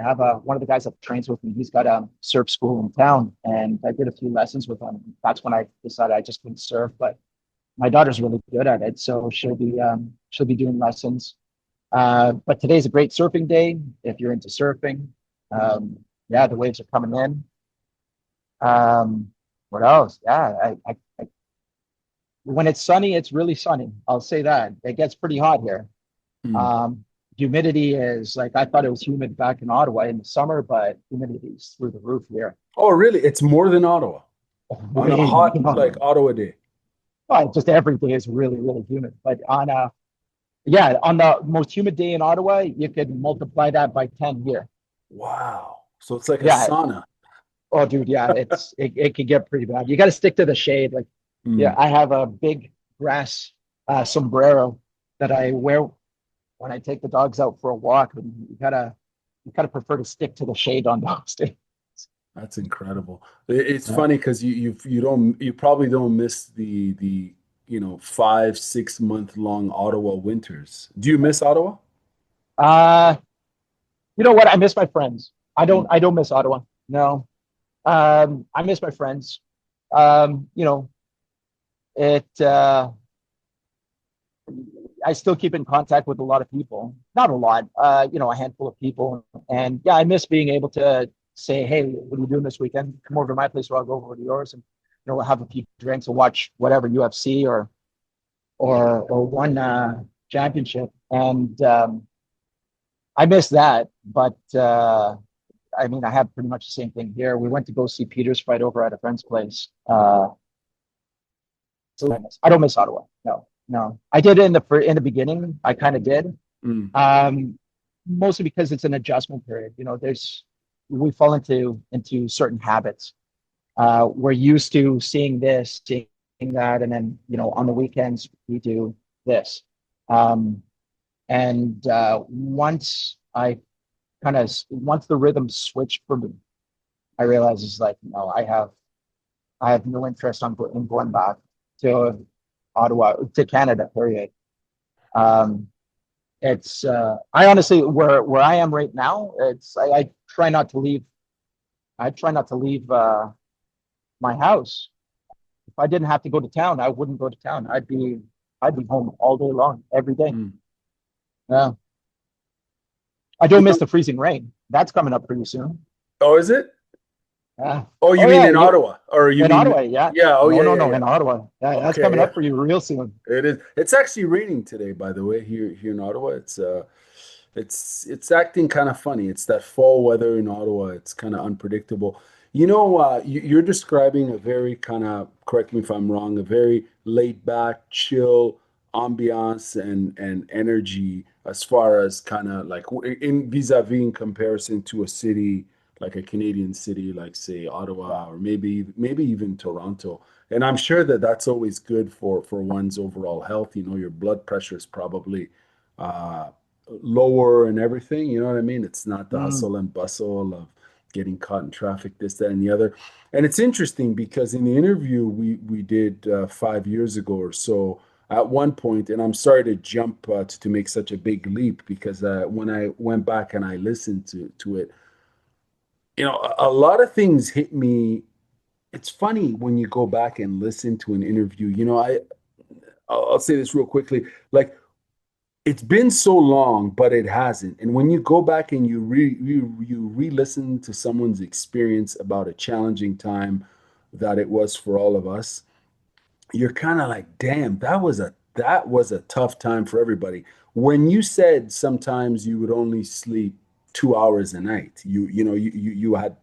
have one of the guys that trains with me. He's got a surf school in town, and I did a few lessons with him. That's when I decided I just couldn't surf, but my daughter's really good at it, so she'll be doing lessons. But today's a great surfing day if you're into surfing. The waves are coming in. What else? Yeah, when it's sunny, it's really sunny. I'll say that. It gets pretty hot here. Humidity is like, I thought it was humid back in Ottawa in the summer, but humidity is through the roof here. Oh, really? It's more than Ottawa on a hot like Ottawa day. Well, just every day is really, really humid. But on the most humid day in Ottawa, you could multiply that by 10 here. Wow. So it's like a sauna. Oh, dude, yeah, it can get pretty bad. You got to stick to the shade. Like, yeah, I have a big grass sombrero that I wear when I take the dogs out for a walk. And you gotta prefer to stick to the shade on those days. That's incredible. It's funny because you probably don't miss the 5-6 month long Ottawa winters. Do you miss Ottawa? You know what? I miss my friends. I don't miss Ottawa. No. I miss my friends. I still keep in contact with a lot of people. Not a lot, a handful of people. And yeah, I miss being able to say, hey, what are you doing this weekend? Come over to my place, or I'll go over to yours, and we'll have a few drinks and watch whatever UFC or one championship. And I miss that, but I have pretty much the same thing here. We went to go see Peters fight over at a friend's place. So I don't miss Ottawa. No. I did in the beginning. I kind of did, mostly because it's an adjustment period. We fall into certain habits. We're used to seeing this, seeing that, and then on the weekends we do this. And once the rhythm switched for me, I realized it's like, I have no interest in going back to Ottawa, to Canada, period. It's I honestly, where I am right now, I try not to leave. I try not to leave my house. If I didn't have to go to town, I wouldn't go to town. I'd be home all day long, every day. Yeah. I don't miss the freezing rain. That's coming up pretty soon. Oh, is it? Yeah. Oh, you mean in Ottawa, or you in mean Ottawa? Yeah. Yeah. Oh, no, yeah. In Ottawa. Yeah, that's coming up for you real soon. It is. It's actually raining today, by the way, here in Ottawa. It's acting kind of funny. It's that fall weather in Ottawa. It's kind of unpredictable. You're describing a very kind of, correct me if I'm wrong, a very laid back, chill ambiance and energy as far as kind of like in vis-a-vis in comparison to a city like a Canadian city like say Ottawa or maybe even Toronto. And I'm sure that that's always good for one's overall health. You know, your blood pressure is probably uh, lower and everything. You know what I mean? It's not the Mm. hustle and bustle of getting caught in traffic, this, that, and the other. And it's interesting because in the interview we did 5 years ago or so, at one point, and I'm sorry to jump to make such a big leap because when I went back and I listened to it, you know, a lot of things hit me. It's funny when you go back and listen to an interview. You know, I'll say this real quickly. Like it's been so long, but it hasn't. And when you go back and you re-listen to someone's experience about a challenging time that it was for all of us, you're kind of like, damn, that was a tough time for everybody. When you said sometimes you would only sleep 2 hours a night, you had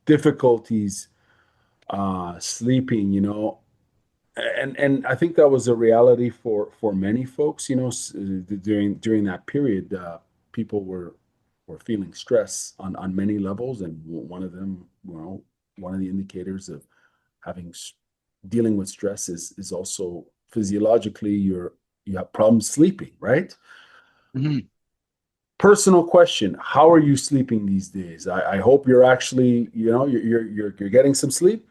difficulties sleeping, you know, and I think that was a reality for many folks, you know, during that period, people were feeling stress on many levels, and one of them, you know, one of the indicators of having dealing with stress is also physiologically you have problems sleeping, right? Mhm. Personal question: how are you sleeping these days? I hope you're actually, you know, you're getting some sleep.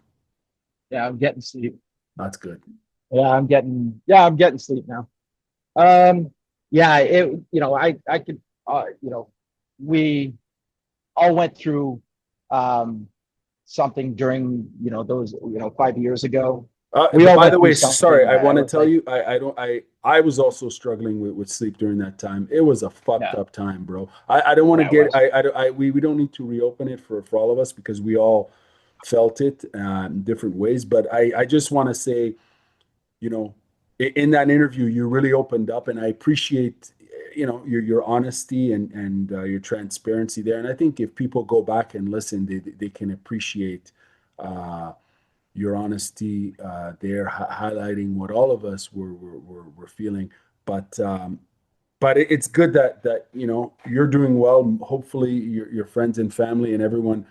Yeah, I'm getting sleep. That's good. I'm getting sleep now. Um, yeah, I could, we all went through um something during, those, 5 years ago. We all By went the through way, sorry, something I that I want to was tell like, you, I don't, I was also struggling with sleep during that time. It was a fucked yeah, up time, bro. I don't want to yeah, it get, was. we don't need to reopen it for all of us because we all felt it in different ways. But I just want to say, you know, in that interview, you really opened up, and I appreciate, you know, your honesty and your transparency there. And I think if people go back and listen, they can appreciate. Your honesty there, highlighting what all of us were feeling. But it's good that you know you're doing well. Hopefully, your friends and family and everyone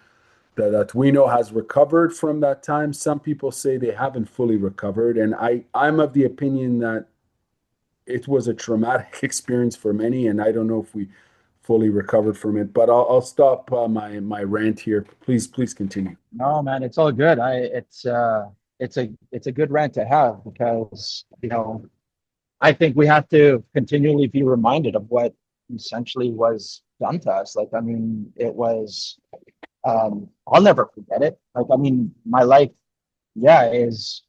that we know has recovered from that time. Some people say they haven't fully recovered, and I'm of the opinion that it was a traumatic experience for many, and I don't know if we fully recovered from it. But I'll stop my rant here. Please continue. No, man, it's all good. It's a good rant to have because, I think we have to continually be reminded of what essentially was done to us. Like, I mean, it was, I'll never forget it. Like, I mean, my life, yeah, is,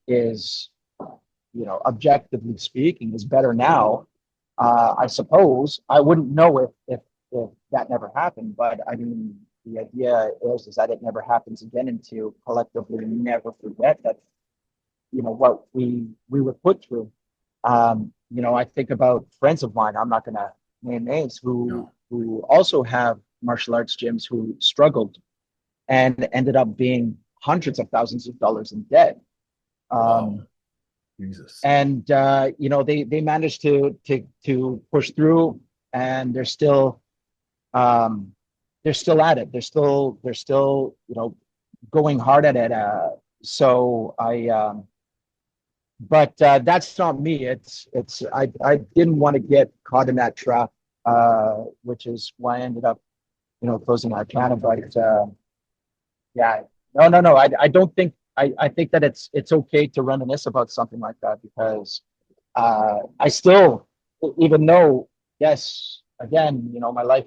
objectively speaking, is better now. I suppose I wouldn't know if that never happened, but I mean, the idea is that it never happens again, and to collectively never forget that, what we were put through. I think about friends of mine, I'm not going to name names, who No. who also have martial arts gyms, who struggled and ended up being hundreds of thousands of dollars in debt. Wow. Um, Jesus. and they managed to push through, and um, they're still at it. They're still going hard at it. So I But that's not me. I didn't want to get caught in that trap, which is why I ended up closing Arcana. But yeah, no. I don't think, I think that it's okay to reminisce about something like that, because I still, even though, yes, again, my life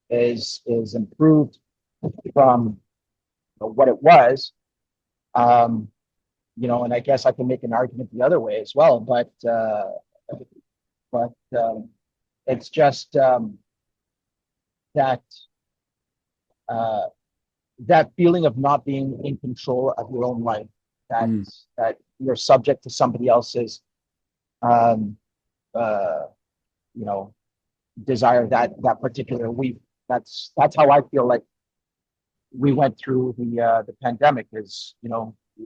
is improved from what it was. Um, and I guess I can make an argument the other way as well, but it's just that uh, that feeling of not being in control of your own life, that Mm. that you're subject to somebody else's um, uh, you know desire, that particular week. That's how I feel like we went through the pandemic. Is,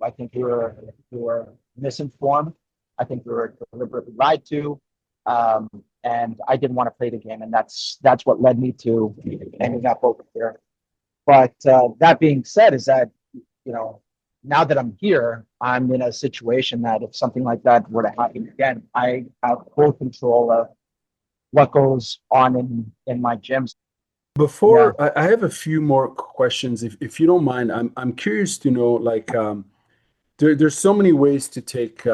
I think we were misinformed. I think we were deliberately lied to. And I didn't want to play the game, and that's what led me to ending up over here. But that being said, is that now that I'm here, I'm in a situation that if something like that were to happen again, I have full control of what goes on in my gyms. Yeah. Before I have a few more questions, if you don't mind, I'm curious to know, like, there's so many ways to take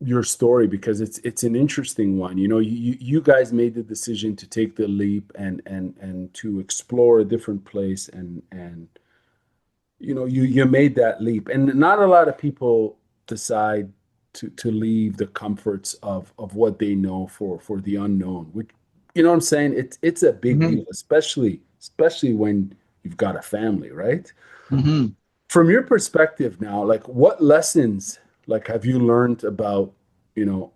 your story because it's an interesting one. You guys made the decision to take the leap and to explore a different place, and you made that leap, and not a lot of people decide to leave the comforts of what they know for the unknown, which, what I'm saying, it's a big Hmm. deal, especially when you've got a family, right? Hmm. From your perspective now, like, what lessons, like, have you learned about, you know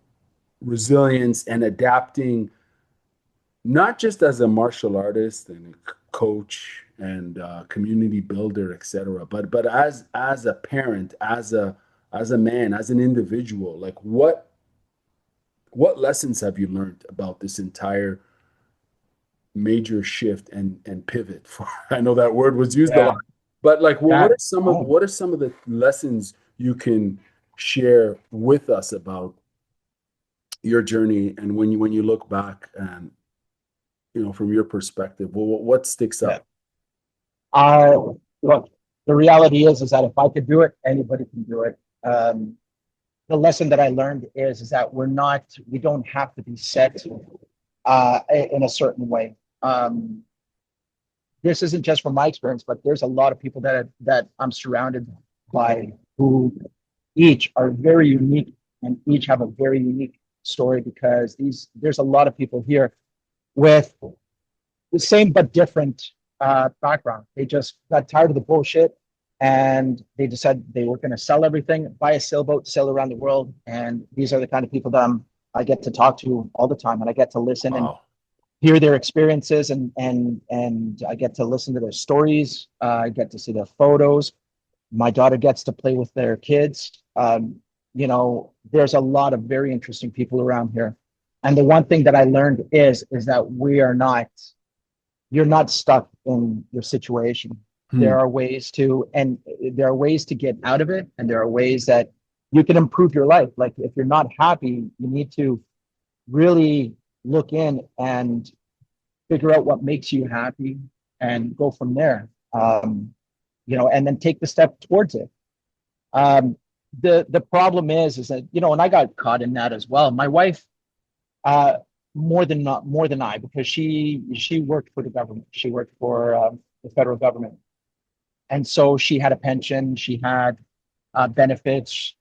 resilience and adapting, not just as a martial artist and a coach and community builder, etc., but as a parent, as a man, as an individual, like, what lessons have you learned about this entire major shift and pivot? For I know that word was used a lot, Yeah. but, like, well, what That. are some of Oh, what are some of the lessons you can share with us about your journey, and when you look back, and, from your perspective, well, what sticks yeah. out? Look, the reality is that if I could do it, anybody can do it. The lesson that I learned is that we don't have to be set in a certain way. This isn't just from my experience, but there's a lot of people that I'm surrounded by who each are very unique and each have a very unique story, because there's a lot of people here with the same but different background. They just got tired of the bullshit, and they decided they were going to sell everything, buy a sailboat, sail around the world. And these are the kind of people that I get to talk to all the time, and I get to listen and Wow. hear their experiences, and I get to listen to their stories. I get to see their photos. My daughter gets to play with their kids. There's a lot of very interesting people around here. And the one thing that I learned is that you're not stuck in your situation. Hmm. There are ways to get out of it, and there are ways that you can improve your life. Like, if you're not happy, you need to really look in and figure out what makes you happy and go from there. And then take the step towards it. Um, the problem is that, and I got caught in that as well. My wife, uh, more than I, because she worked for the government. She worked for the federal government, and so she had a pension. She had benefits.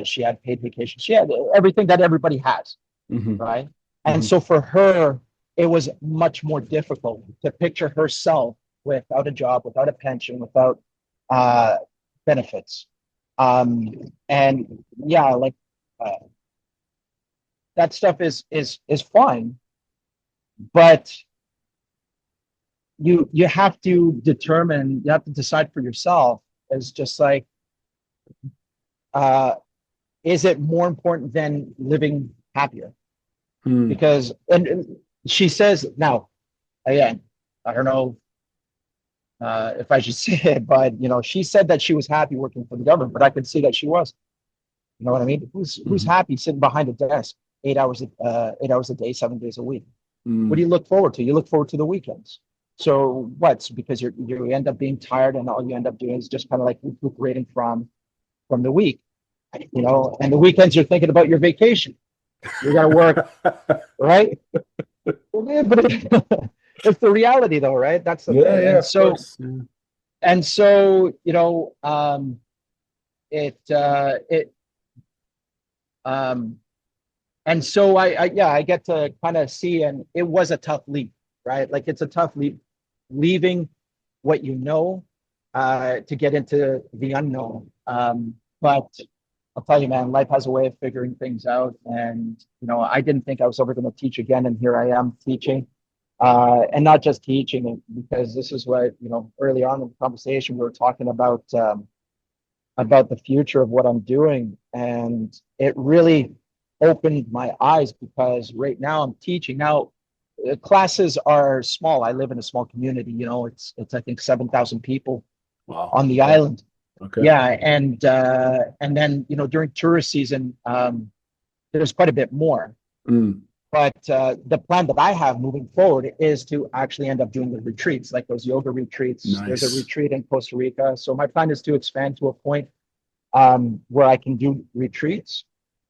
She had paid vacation. She had everything that everybody has, Hmm. right? And Hmm. so for her, it was much more difficult to picture herself without a job, without a pension, without uh, benefits. And yeah, like uh, that stuff is fine, but you have to decide for yourself, as just like, uh, is it more important than living happier? Hmm. Because and she says now, again, I don't know if I should say it, but she said that she was happy working for the government, but I could see that she was. You know what I mean? Who's Hmm. happy sitting behind a desk 8 hours a day, 7 days a week? What do Hmm. you look forward to? You look forward to the weekends. So what's because you end up being tired, and all you end up doing is just kind of like recuperating from the week, and the weekends you're thinking about your vacation. You got to work, right? But it's the reality, though, right? That's the Yeah, thing. yeah, And of so course. Yeah. and so it um and so I get to kind of see, and it was a tough leap, right? Like, it's a tough leap, leaving what you know to get into the unknown. But I'll tell you, man, life has a way of figuring things out. And I didn't think I was ever going to teach again, and here I am teaching. And not just teaching, because this is what, early on in the conversation, we were talking about the future of what I'm doing. And it really opened my eyes, because right now I'm teaching. Now, classes are small. I live in a small community. It's I think 7,000 people Wow. on the Okay. island. Okay. Yeah, and then during tourist season, there's quite a bit more. Mm. But the plan that I have moving forward is to actually end up doing the retreats, like those yoga retreats. There's a Nice. retreat in Costa Rica. So my plan is to expand to a point where I can do retreats.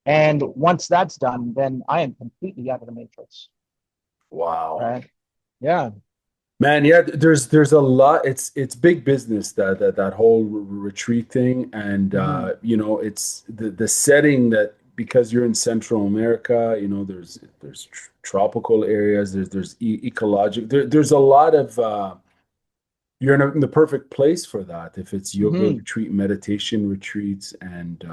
And once that's done, then I am completely out of the matrix. Wow. Right? Yeah. Man, yeah, there's a lot. It's big business, that whole retreat thing, and Mhm. it's the setting, that because you're in Central America, there's tropical areas, there's ecological, there's a lot of you're in the perfect place for that. If it's yoga Mhm. retreat, meditation retreats, and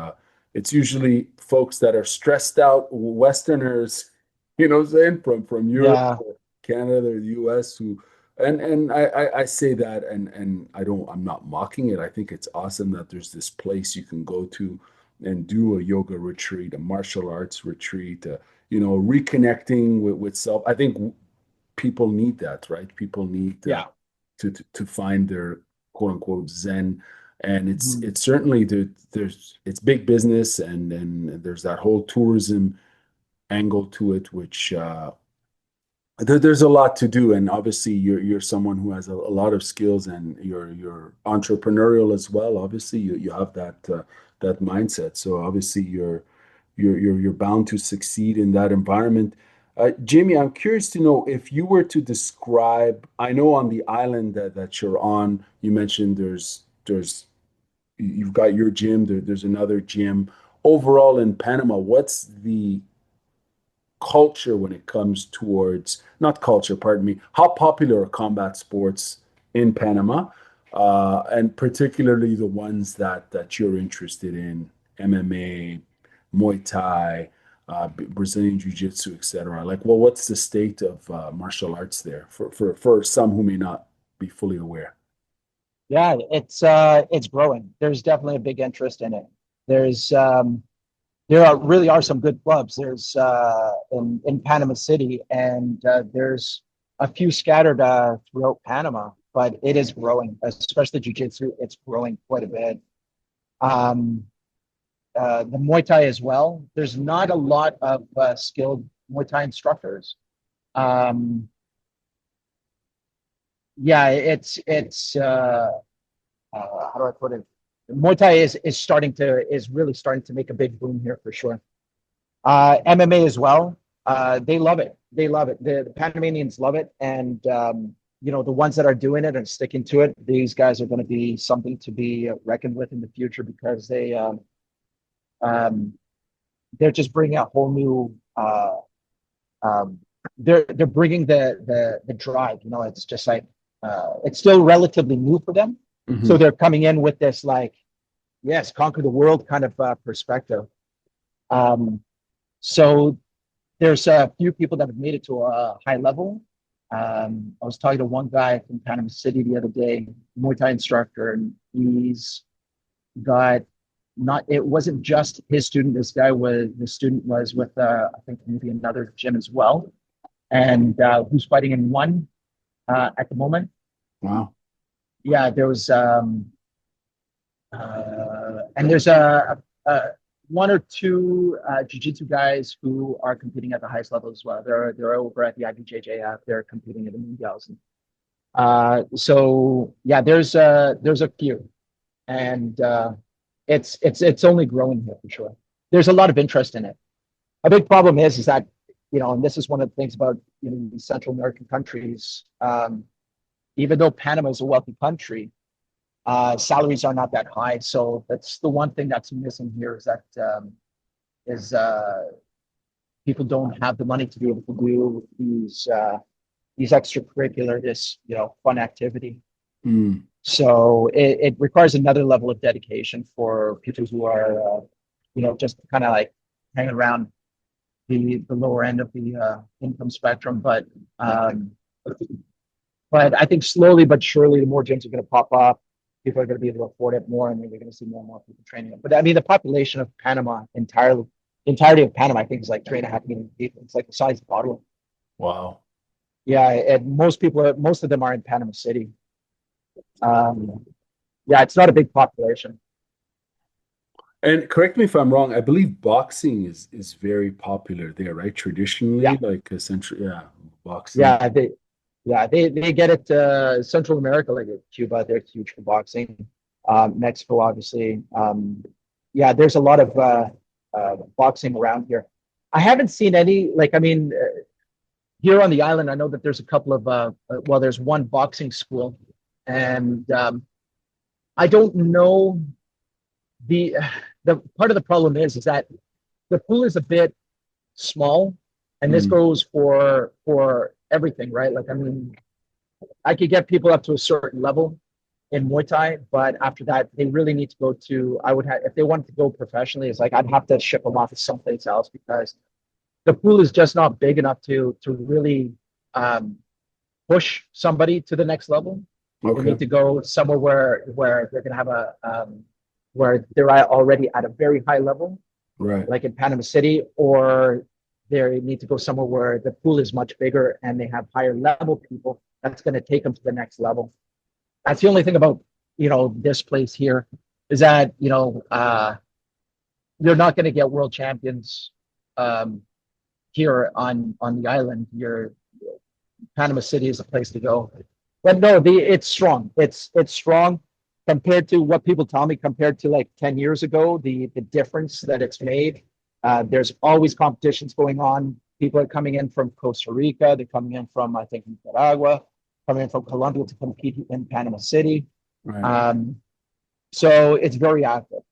it's usually folks that are stressed out, Westerners, what I'm saying, from Europe, Yeah. or Canada, or the US, who, and I say that, and I'm not mocking it. I think it's awesome that there's this place you can go to and do a yoga retreat, a martial arts retreat, reconnecting with self. I think people need that, right? People need Yeah. to find their quote unquote Zen. And Mhm. it's certainly it's big business, and then there's that whole tourism angle to it, which there's a lot to do. And obviously you're someone who has a lot of skills, and you're entrepreneurial as well. Obviously you have that mindset. So obviously you're bound to succeed in that environment. Jamie, I'm curious to know, if you were to describe, I know on the island that you're on, you mentioned you've got your gym, there's another gym. Overall in Panama, what's the culture when it comes towards, not culture, pardon me, how popular are combat sports in Panama, and particularly the ones that you're interested in, MMA, Muay Thai, Brazilian Jiu-Jitsu, etc. Like, well, what's the state of martial arts there for some who may not be fully aware? Yeah, it's growing. There's definitely a big interest in it. There's really are some good clubs. There's in Panama City, and there's a few scattered throughout Panama, but it is growing, especially jiu-jitsu. It's growing quite a bit. Um, the Muay Thai as well. There's not a lot of skilled Muay Thai instructors. Um, yeah, how do I put it? Muay Thai is really starting to make a big boom here for sure. MMA as well. They love it. They love it. The Panamanians love it, and the ones that are doing it and sticking to it, these guys are going to be something to be reckoned with in the future, because um, they're just bringing a whole new. Um, they're bringing the drive. It's just like it's still relatively new for them, so Hmm. they're coming in with this like, yes, conquer the world kind of perspective. Um, so there's a few people that have made it to a high level. I was talking to one guy from Panama City the other day, Muay Thai instructor, and he's got not, it wasn't just his student. The student was with, I think maybe another gym as well. And who's fighting in one at the moment. Wow. Yeah, there was, and there's a one or two jiu-jitsu guys who are competing at the highest level as well. They're over at the IBJJF. They're competing at the Mundials. So yeah, there's a few, and it's only growing here for sure. There's a lot of interest in it. A big problem is that and this is one of the things about these Central American countries. Even though Panama is a wealthy country, salaries are not that high. So that's the one thing that's missing here, is that is people don't have the money to be able to do these extracurricular, this fun activity. Mm. So it requires another level of dedication for people who are just kind of like hanging around the lower end of the income spectrum. But I think slowly but surely, the more gyms are going to pop up, people are going to be able to afford it more, and then you're going to see more and more people training it. But I mean, the population of Panama entirely The entirety of Panama, I think, is like 3.5 million people. It's like the size of Ottawa. Wow. Yeah, and most of them are in Panama City. Um, yeah, it's not a big population. And correct me if I'm wrong, I believe boxing is very popular there, right? Yeah, Traditionally, like essentially, yeah, boxing. yeah, they get it. Central America, like Cuba, they're huge for boxing. Mexico, obviously. Yeah, there's a lot of boxing around here. I haven't seen any. Like, I mean, here on the island, I know that there's a couple of. Well, there's one boxing school, and I don't know the the part of the problem is that the pool is a bit small, and this Mm, goes for everything, right? Like, I mean, I could get people up to a certain level in Muay Thai, but after that, they really need to go to. I would have if they wanted to go professionally. It's like I'd have to ship them off to someplace else because the pool is just not big enough to really um, push somebody to the next level. They okay. need to go somewhere where they're going to have where they're already at a very high level, Right. like in Panama City, or they need to go somewhere where the pool is much bigger and they have higher level people. That's going to take them to the next level. That's the only thing about this place here is that you're not going to get world champions um, here on the island. Your Panama City is a place to go. But no, it's strong. It's strong compared to what people tell me. Compared to like 10 years ago, the difference that it's made. There's always competitions going on. People are coming in from Costa Rica. They're coming in from I think Nicaragua, coming in from Colombia to compete in Panama City. Right. So it's very active.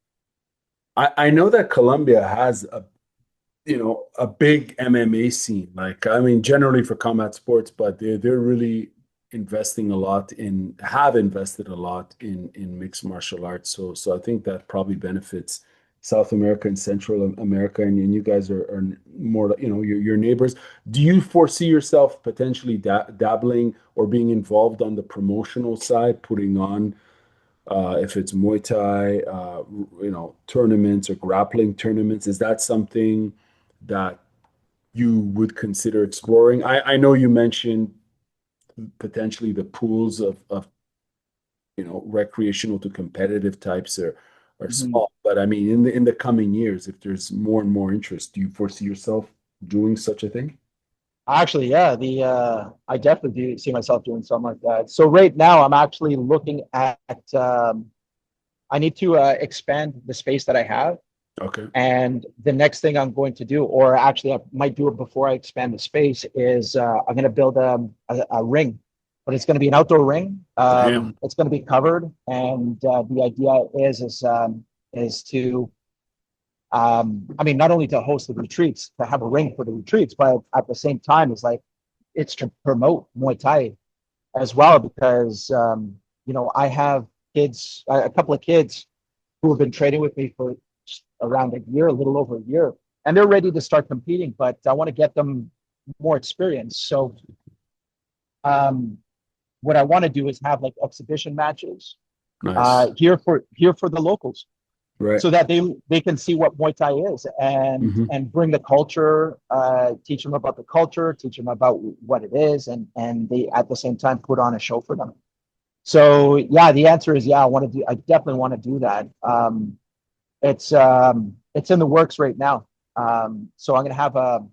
I know that Colombia has a big MMA scene. Like, I mean, generally for combat sports, but they're really investing a lot have invested a lot in mixed martial arts. So I think that probably benefits South America and Central America, and you guys are more, your neighbors. Do you foresee yourself potentially dabbling or being involved on the promotional side, putting on if it's Muay Thai, tournaments or grappling tournaments? Is that something that you would consider exploring? I know you mentioned potentially the pools of recreational to competitive types are Mhm. small, but I mean in the coming years, if there's more and more interest, do you foresee yourself doing such a thing? Actually, yeah, the I definitely do see myself doing something like that. So right now, I'm actually looking at. I need to expand the space that I have, Okay. and the next thing I'm going to do, or actually I might do it before I expand the space, is I'm going to build a ring, but it's going to be an outdoor ring. Damn. It's going to be covered, and the idea is to I mean, not only to host the retreats, to have a ring for the retreats, but at the same time, it's to promote Muay Thai as well because I have kids, a couple of kids who have been training with me for around a year, a little over a year, and they're ready to start competing. But I want to get them more experience. So um, what I want to do is have like exhibition matches Nice. here for the locals Right. so that they can see what Muay Thai is and Hmm. and bring the culture, teach them about the culture, teach them about what it is, and they at the same time put on a show for them. So yeah, the answer is yeah. I definitely want to do that. It's in the works right now. So I'm gonna have a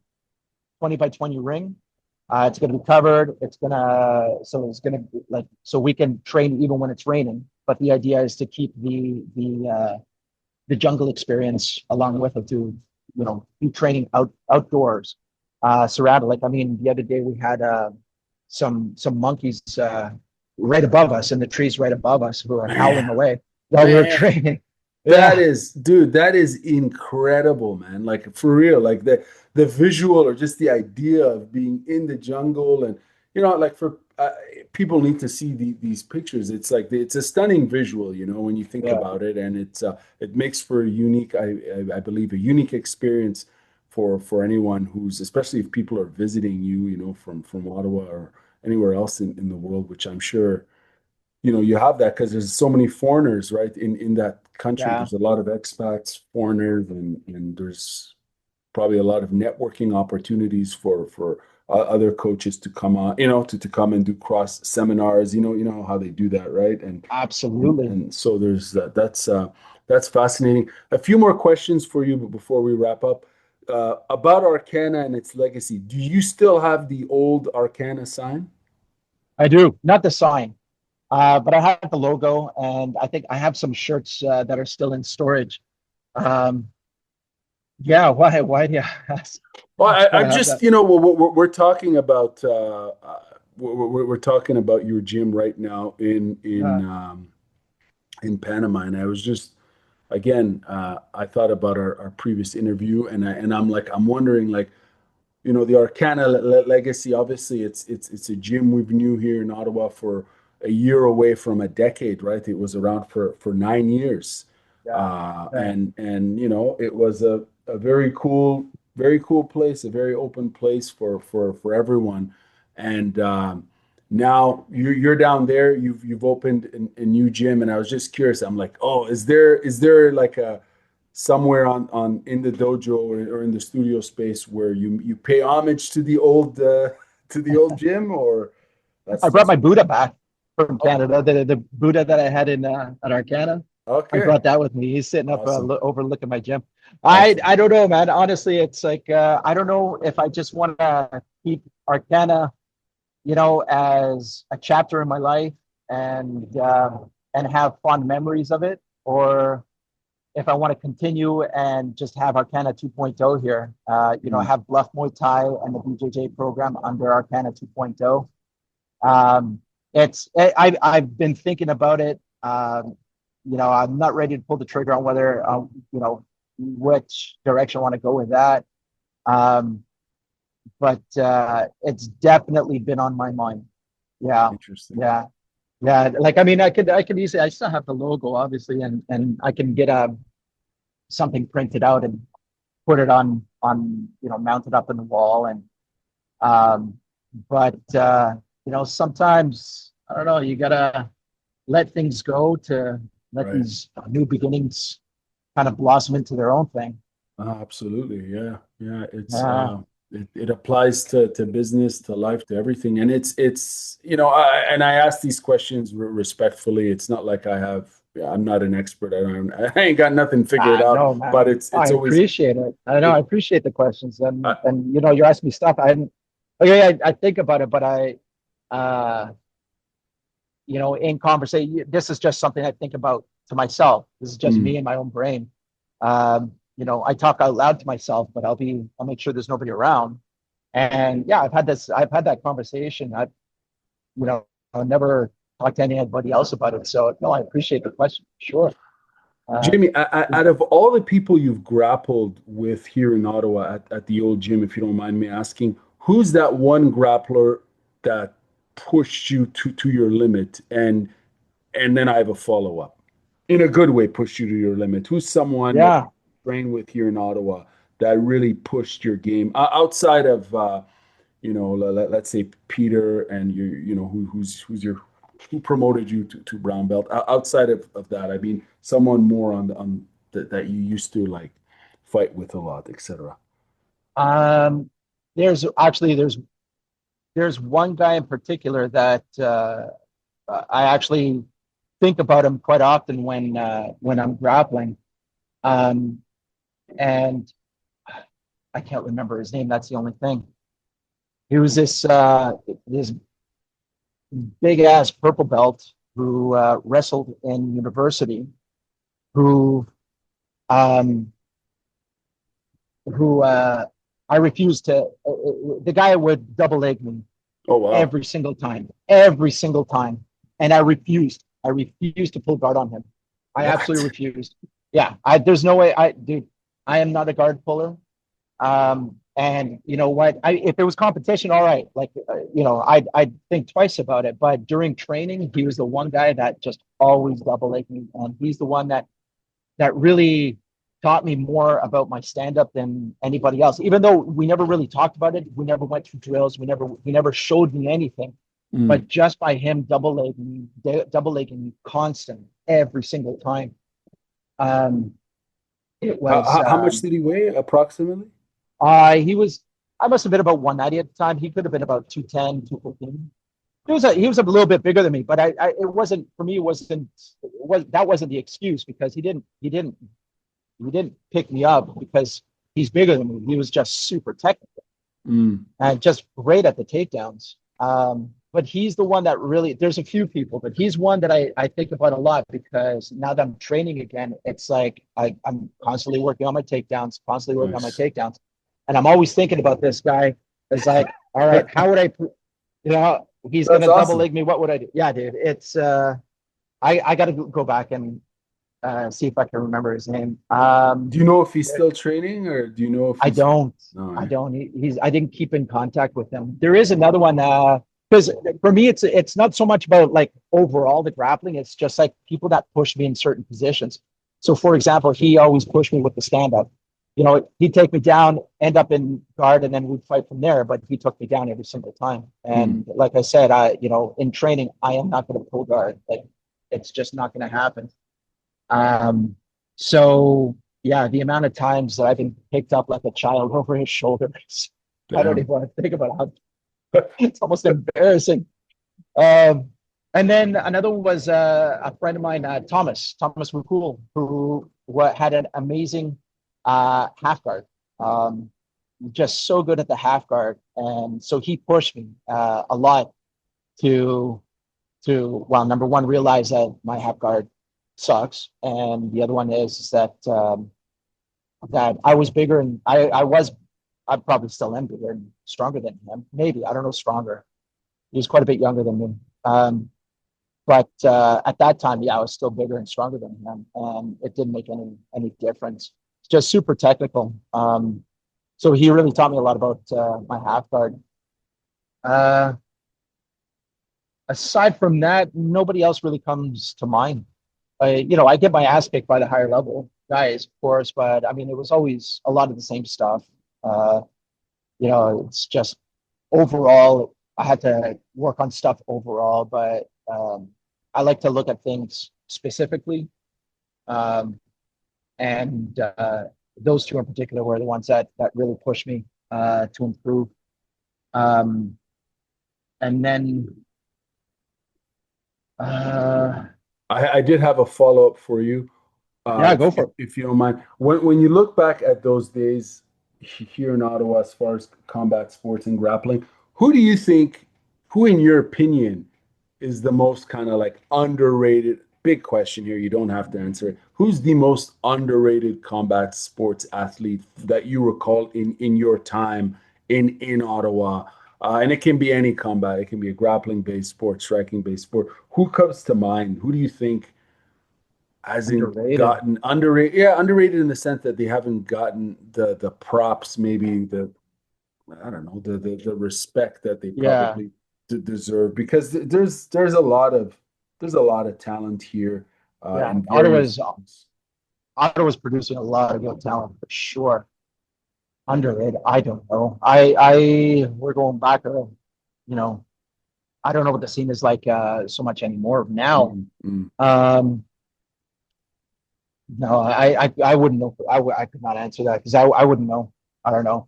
20 by 20 ring. It's gonna be covered. It's gonna be like so we can train even when it's raining. But the idea is to keep the jungle experience along with it to be training outdoors, surrounded. Like I mean, the other day we had some monkeys right above us in the trees right above us who were howling Man, away while we were man. training. That Yeah, is, dude, that is incredible, man. Like for real, like the visual or just the idea of being in the jungle and like for people need to see these pictures. It's like it's a stunning visual, when you think yeah, about it, and it makes for a unique, I believe, a unique experience for anyone who's, especially if people are visiting you, from Ottawa or anywhere else in the world, which I'm sure you have that because there's so many foreigners, right? In that country, yeah. there's a lot of expats, foreigners, and there's probably a lot of networking opportunities for other coaches to come on, to come and do cross seminars. You know how they do that, right? Absolutely. And so there's that. That's fascinating. A few more questions for you before we wrap up. About Arcana and its legacy. Do you still have the old Arcana sign? I do. Not the sign, but I have the logo, and I think I have some shirts that are still in storage. Um, yeah, why do you ask? Well, Do I I'm have just, that? we're talking about we're talking about your gym right now Uh, in Panama, and I was just again, I thought about our previous interview, and I'm wondering, like, the Arcana legacy. Obviously, it's a gym we've knew here in Ottawa for a year away from a decade, right? It was around for 9 years, yeah, yeah. and it was a very cool place, a very open place for everyone, and now you're down there. You've opened a new gym, and I was just curious. I'm like, oh, is there like a somewhere on in the dojo or in the studio space where you pay homage to the old gym, or I that's brought just my Buddha back from oh, Canada. The Buddha that I had in at Arcana. I okay, brought that with me. He's sitting up awesome, overlooking my gym. awesome, I don't know, man. Honestly, it's like I don't know if I just want to keep Arcana, as a chapter in my life and have fond memories of it, or if I want to continue and just have Arcana 2.0 here. mm, Have Bluff Muay Thai and the BJJ program under Arcana 2.0. Um, I've been thinking about it. I'm not ready to pull the trigger on whether which direction I want to go with that. Um, but it's definitely been on my mind. Yeah, interesting, yeah, yeah. Like I mean, I could easily. I still have the logo, obviously, and I can get something printed out and put it on mounted up in the wall and um, but sometimes I don't know. You gotta let things go to let right? these new beginnings kind of blossom into their own thing. Absolutely, yeah, yeah. Uh, It applies to business, to life, to everything, and it's and I ask these questions respectfully. It's not like I'm not an expert. I ain't got nothing figured out, no, but man. it's I always appreciate it. I know I it. appreciate the questions Uh, and you're asking me stuff. I think about it, but uh, in conversation, this is just something I think about to myself. This is just me mm, in my own brain. I talk out loud to myself, but I'll make sure there's nobody around. And yeah, I've had that conversation. I've never talked to anybody else about it. So no, I appreciate the question. Sure. Uh, Jamie, out of all the people you've grappled with here in Ottawa at the old gym, if you don't mind me asking, who's that one grappler that pushed you to your limit? And then I have a follow up. In a good way, pushed you to your limit. Who's someone that you yeah. train with here in Ottawa that really pushed your game outside of let's say Peter and who's your who promoted you to brown belt. Outside of that, I mean, someone more on that you used to like fight with a lot, etc. Um, there's one guy in particular that I actually think about him quite often when I'm grappling. Um, and I can't remember his name. That's the only thing. He was this big ass purple belt who wrestled in university, who um, who I refused to. The guy would double leg me Oh wow, every single time, and I refused. I refused to pull guard on him. I absolutely what? refused. Yeah, there's no way. Dude, I am not a guard puller. And you know what? If there was competition, all right. Like, I'd think twice about it. But during training, he was the one guy that just always double legged me, and he's the one that really taught me more about my stand up than anybody else. Even though we never really talked about it, we never went through drills, we never showed me anything. Mm. But just by him double legging me constant every single time, um, it was How much did he weigh approximately? I must have been about 190 at the time. He could have been about 210, 215. He was a little bit bigger than me, but it wasn't, for me, that wasn't the excuse, because he didn't pick me up because he's bigger than me. He was just super technical and just great at the takedowns. But he's the one that really, there's a few people, but he's one that I think about a lot, because now that I'm training again, it's like I'm constantly working on my takedowns, and I'm always thinking about this guy. It's like, all right, how would I, he's going to double leg me. What would I do? Yeah, dude, it's, I got to go back and see if I can remember his name. Do you know if he's still training, or do you know if I don't. I don't. I didn't keep in contact with him. There is another one, because for me, it's not so much about like overall the grappling. It's just like people that push me in certain positions. So, for example, he always pushed me with the stand up. He'd take me down, end up in guard, and then we'd fight from there. But he took me down every single time. And like I said, in training, I am not going to pull guard. Like, it's just not going to happen. So yeah, the amount of times that I've been picked up like a child over his shoulders, I don't even want to think about how it's almost embarrassing. And then another one was a friend of mine, Thomas Rukul, who had an amazing half guard. Just so good at the half guard, and so he pushed me a lot to well, number one, realize that my half guard sucks, and the other one is that that I was bigger, and I probably still am bigger and stronger than him. Maybe, I don't know, stronger. He was quite a bit younger than me. But at that time, yeah, I was still bigger and stronger than him, and it didn't make any difference. It's just super technical. So he really taught me a lot about my half guard. Aside from that, nobody else really comes to mind. I get my ass kicked by the higher level guys, of course, but I mean, it was always a lot of the same stuff. It's just overall, I had to work on stuff overall, but I like to look at things specifically. And those two in particular were the ones that really pushed me to improve. And then I did have a follow-up for you. Yeah, go for it. If you don't mind. When you look back at those days here in Ottawa, as far as combat sports and grappling, who in your opinion, is the most kind of like underrated? Big question here. You don't have to answer it. Who's the most underrated combat sports athlete that you recall in your time in Ottawa? And it can be any combat. It can be a grappling-based sport, striking-based sport. Who comes to mind? Who do you think hasn't gotten underrated? Yeah, underrated in the sense that they haven't gotten the props, maybe I don't know, the respect that they probably deserve, because there's a lot of talent here. Ottawa's producing a lot of good talent for sure. Underrated, I don't know. We're going back, I don't know what the scene is like so much anymore now. No, I wouldn't know. I could not answer that, because I wouldn't know. I don't know.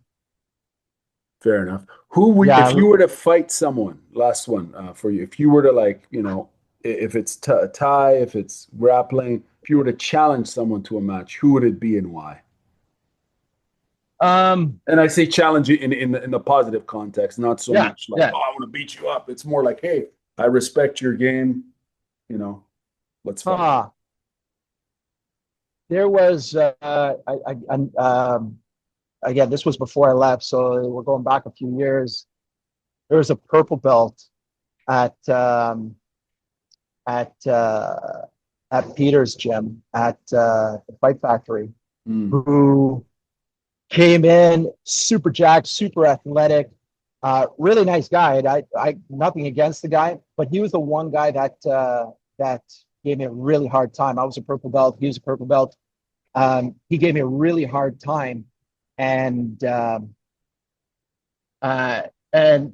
Fair enough. If you were to fight someone, last one for you, if you were to if it's tie, if it's grappling, if you were to challenge someone to a match, who would it be and why? And I say challenge in the positive context, not so much like, oh, I want to beat you up. It's more like, hey, I respect your game. Let's fight. There was again, this was before I left, so we're going back a few years. There was a purple belt at Peter's gym at the Fight Factory, who came in super jacked, super athletic, really nice guy. I nothing against the guy, but he was the one guy that gave me a really hard time. I was a purple belt. He was a purple belt. He gave me a really hard time, and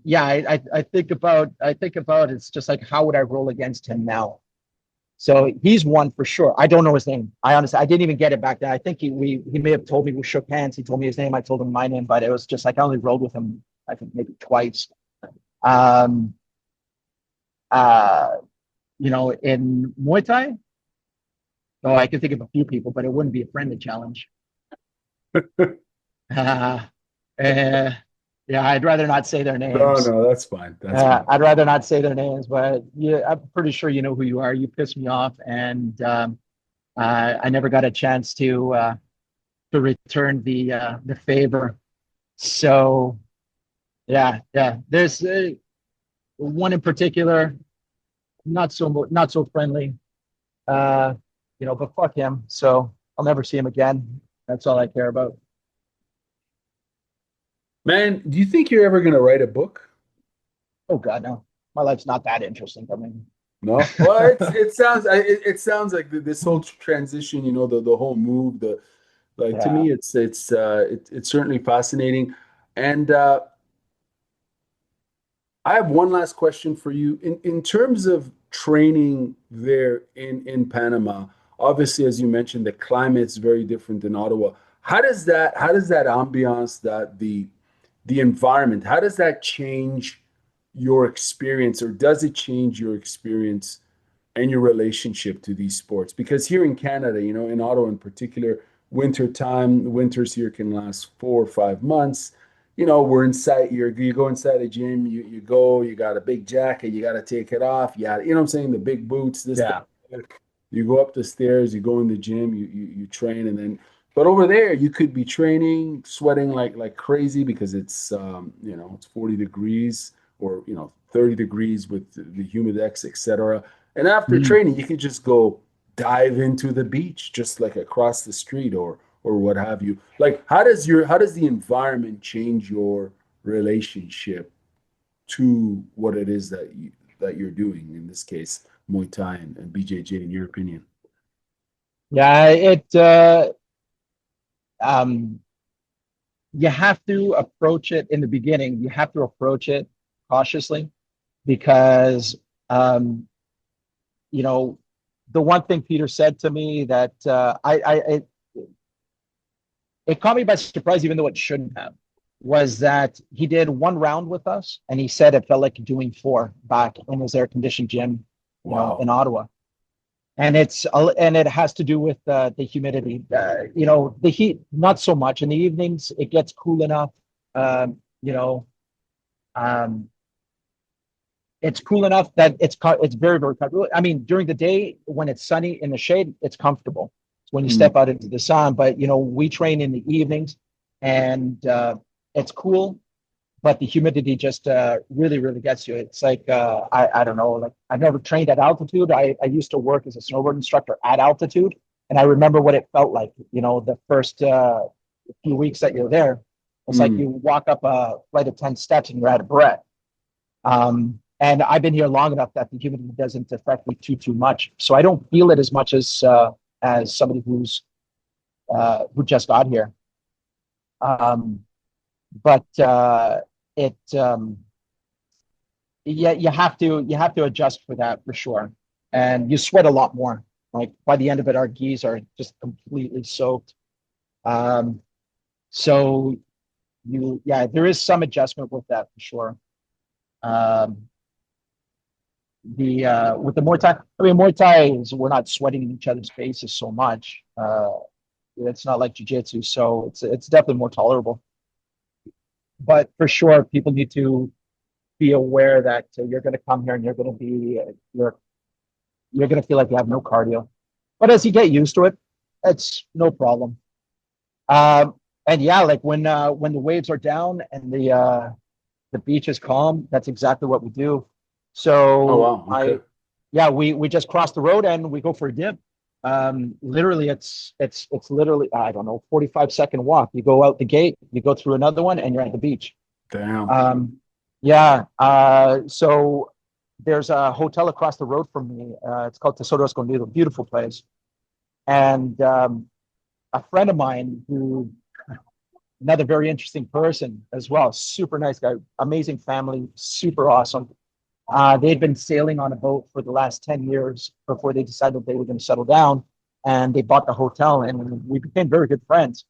yeah, I think about it's just like, how would I roll against him now? So he's one for sure. I don't know his name. I didn't even get it back then. I think he may have told me, we shook hands. He told me his name. I told him my name, but it was just like I only rode with him, I think maybe twice. Um, uh, in Muay Thai, oh, I can think of a few people, but it wouldn't be a friendly challenge. Uh, uh, yeah, I'd rather not say their names. No, that's fine. That's fine. I'd rather not say their names, but yeah, I'm pretty sure you know who you are. You pissed me off, and I never got a chance to return the favor. So yeah. There's one in particular, not so friendly, but fuck him. So I'll never see him again. That's all I care about. Man, do you think you're ever going to write a book? Oh God, no. My life's not that interesting. I mean, No. Well, it sounds like this whole transition, the whole move, to yeah. me, it's certainly fascinating. And I have one last question for you. In terms of training there in Panama, obviously, as you mentioned, the climate's very different than Ottawa. How does that ambiance, the environment, how does that change your experience, or does it change your experience and your relationship to these sports? Because here in Canada, in Ottawa in particular, winters here can last 4 or 5 months. We're inside, you go inside a gym, you got a big jacket, you got to take it off. You know what I'm saying? The big boots, this, Yeah. that. You go up the stairs, you go in the gym, you train, and then, but over there, you could be training, sweating like crazy because it's 40 degrees or 30 degrees with the humidex, etc. And after Mm. training, you could just go dive into the beach, just like across the street or what have you. Like, how does the environment change your relationship to what it is that you're doing, in this case, Muay Thai and BJJ, in your opinion? Yeah, um, you have to approach it in the beginning. You have to approach it cautiously because, um, you know, the one thing Peter said to me that it caught me by surprise, even though it shouldn't have, was that he did one round with us, and he said it felt like doing four back in his air conditioned gym, Wow. in Ottawa. And it has to do with the humidity. The heat not so much in the evenings. It gets cool enough. Um, you know, um, it's cool enough that it's very, very comfortable. I mean, during the day when it's sunny in the shade, it's comfortable. It's when you Mm. step out into the sun. But we train in the evenings, and it's cool, but the humidity just really, really gets you. It's like I don't know, like I've never trained at altitude. I used to work as a snowboard instructor at altitude, and I remember what it felt like. The first few weeks that you're there, it's like Mm. you walk up a flight of 10 steps and you're out of breath. And I've been here long enough that the humidity doesn't affect me too much, so I don't feel it as much as somebody who just got here. But it yeah, you have to adjust for that for sure, and you sweat a lot more. Like by the end of it, our gis are just completely soaked. Um, so there is some adjustment with that for sure. Um, the With the Muay Thai, I mean, Muay Thai is, we're not sweating in each other's faces so much. It's not like jiu-jitsu, so it's definitely more tolerable. But for sure, people need to be aware that you're going to come here and you're going to feel like you have no cardio. But as you get used to it, it's no problem. Um, and yeah, like when the waves are down and the beach is calm, that's exactly what we do. Oh, So wow. Okay. we just cross the road and we go for a dip. Literally, it's literally, I don't know, 45-second walk. You go out the gate, you go through another one, and you're at the beach. Damn. Yeah. So there's a hotel across the road from me. It's called Tesoro Escondido, beautiful place. And a friend of mine, who another very interesting person as well, super nice guy, amazing family, super awesome. They'd been sailing on a boat for the last 10 years before they decided they were going to settle down. And they bought the hotel, and we became very good friends.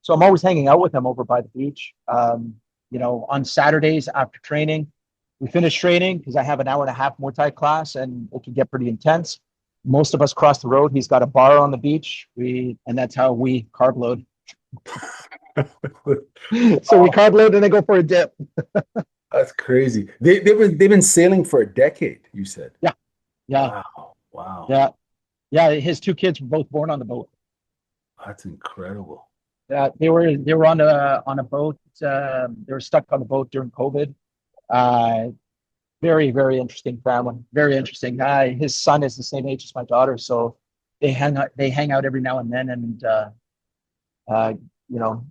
So I'm always hanging out with them over by the beach. On Saturdays after training, we finish training because I have an hour and a half Muay Thai class, and it can get pretty intense. Most of us cross the road. He's got a bar on the beach. And that's how we carb load. So we carb load and then go for a dip. That's crazy. They've been sailing for a decade, you said. Yeah. Wow. Yeah. His two kids were both born on the boat. That's incredible. They were on a boat. They were stuck on the boat during COVID. Very, very interesting family. Very interesting. His son is the same age as my daughter, so they hang out every now and then, and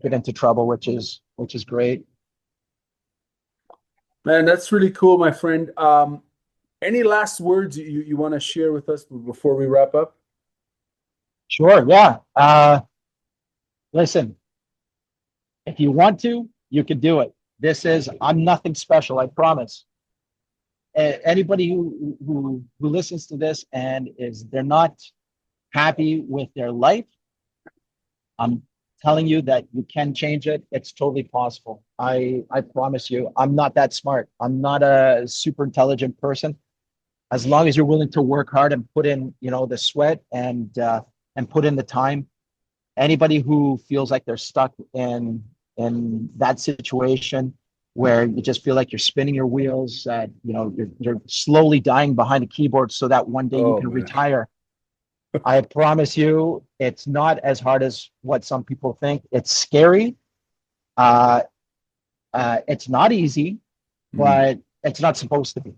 get into trouble, which is great. Man, that's really cool, my friend. Any last words you want to share with us before we wrap up? Sure. Yeah. Listen, if you want to, you can do it. I'm nothing special, I promise. Anybody who listens to this and they're not happy with their life, I'm telling you that you can change it. It's totally possible. I promise you. I'm not that smart. I'm not a super intelligent person. As long as you're willing to work hard and put in, the sweat and put in the time. Anybody who feels like they're stuck in that situation where you just feel like you're spinning your wheels, you're slowly dying behind a keyboard so that one day you can retire. I promise you, it's not as hard as what some people think. It's scary. It's not easy, but it's not supposed to be.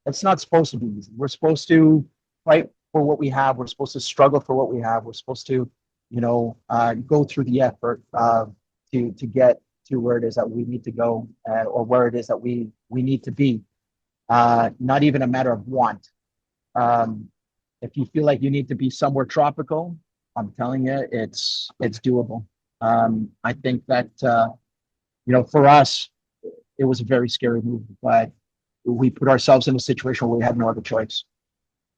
It's not supposed to be easy. We're supposed to fight for what we have. We're supposed to struggle for what we have. We're supposed to, go through the effort to get to where it is that we need to go, or where it is that we need to be. Not even a matter of want. If you feel like you need to be somewhere tropical, I'm telling you, it's doable. I think that for us, it was a very scary move, but we put ourselves in a situation where we had no other choice.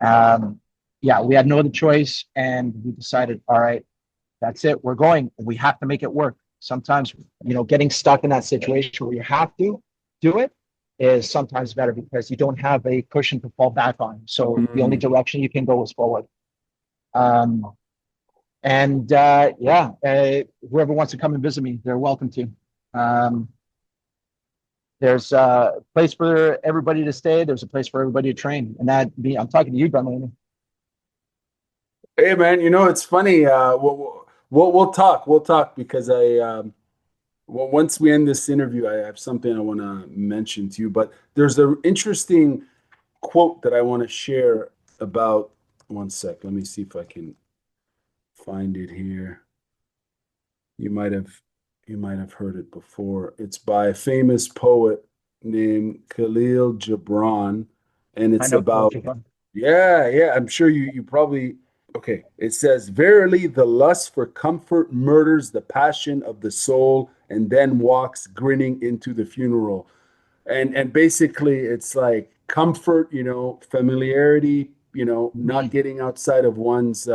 We had no other choice, and we decided, all right, that's it. We're going. We have to make it work. Sometimes, getting stuck in that situation where you have to do it is sometimes better because you don't have a cushion to fall back on. So the only direction you can go is forward. Whoever wants to come and visit me, they're welcome to. There's a place for everybody to stay. There's a place for everybody to train. And I'm talking to you, Brandon. Hey, man, it's funny. We'll talk. We'll talk because once we end this interview, I have something I want to mention to you. But there's an interesting quote that I want to share about. One sec. Let me see if I can find it here. You might have heard it before. It's by a famous poet named Khalil Gibran, and it's about. Yeah. I'm sure you probably. Okay, it says, "Verily, the lust for comfort murders the passion of the soul, and then walks grinning into the funeral." And basically, it's like comfort, familiarity, not getting outside of one's,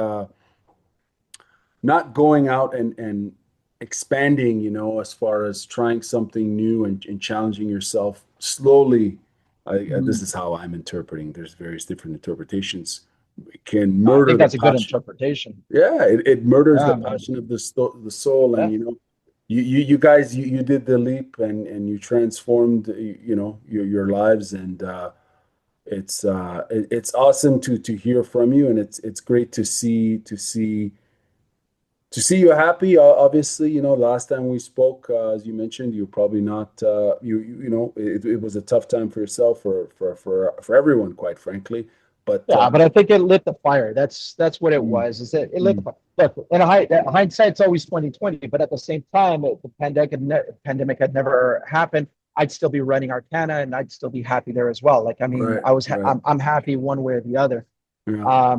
not going out and expanding, as far as trying something new and challenging yourself slowly. This is how I'm interpreting. There's various different interpretations. It can murder. I think that's a good interpretation. Yeah, it murders the passion of the soul, and you guys, you did the leap and you transformed, your lives, and it's awesome to hear from you, and it's great to see you happy. Obviously, last time we spoke, as you mentioned, you're probably not. It was a tough time for yourself, for everyone, quite frankly. But but I think it lit the fire. That's what it was. Is it lit the fire? Look, in hindsight, it's always 2020. But at the same time, the pandemic had never happened. I'd still be running Arcana, and I'd still be happy there as well. Like, I mean, right. I'm happy one way or the other. Yeah.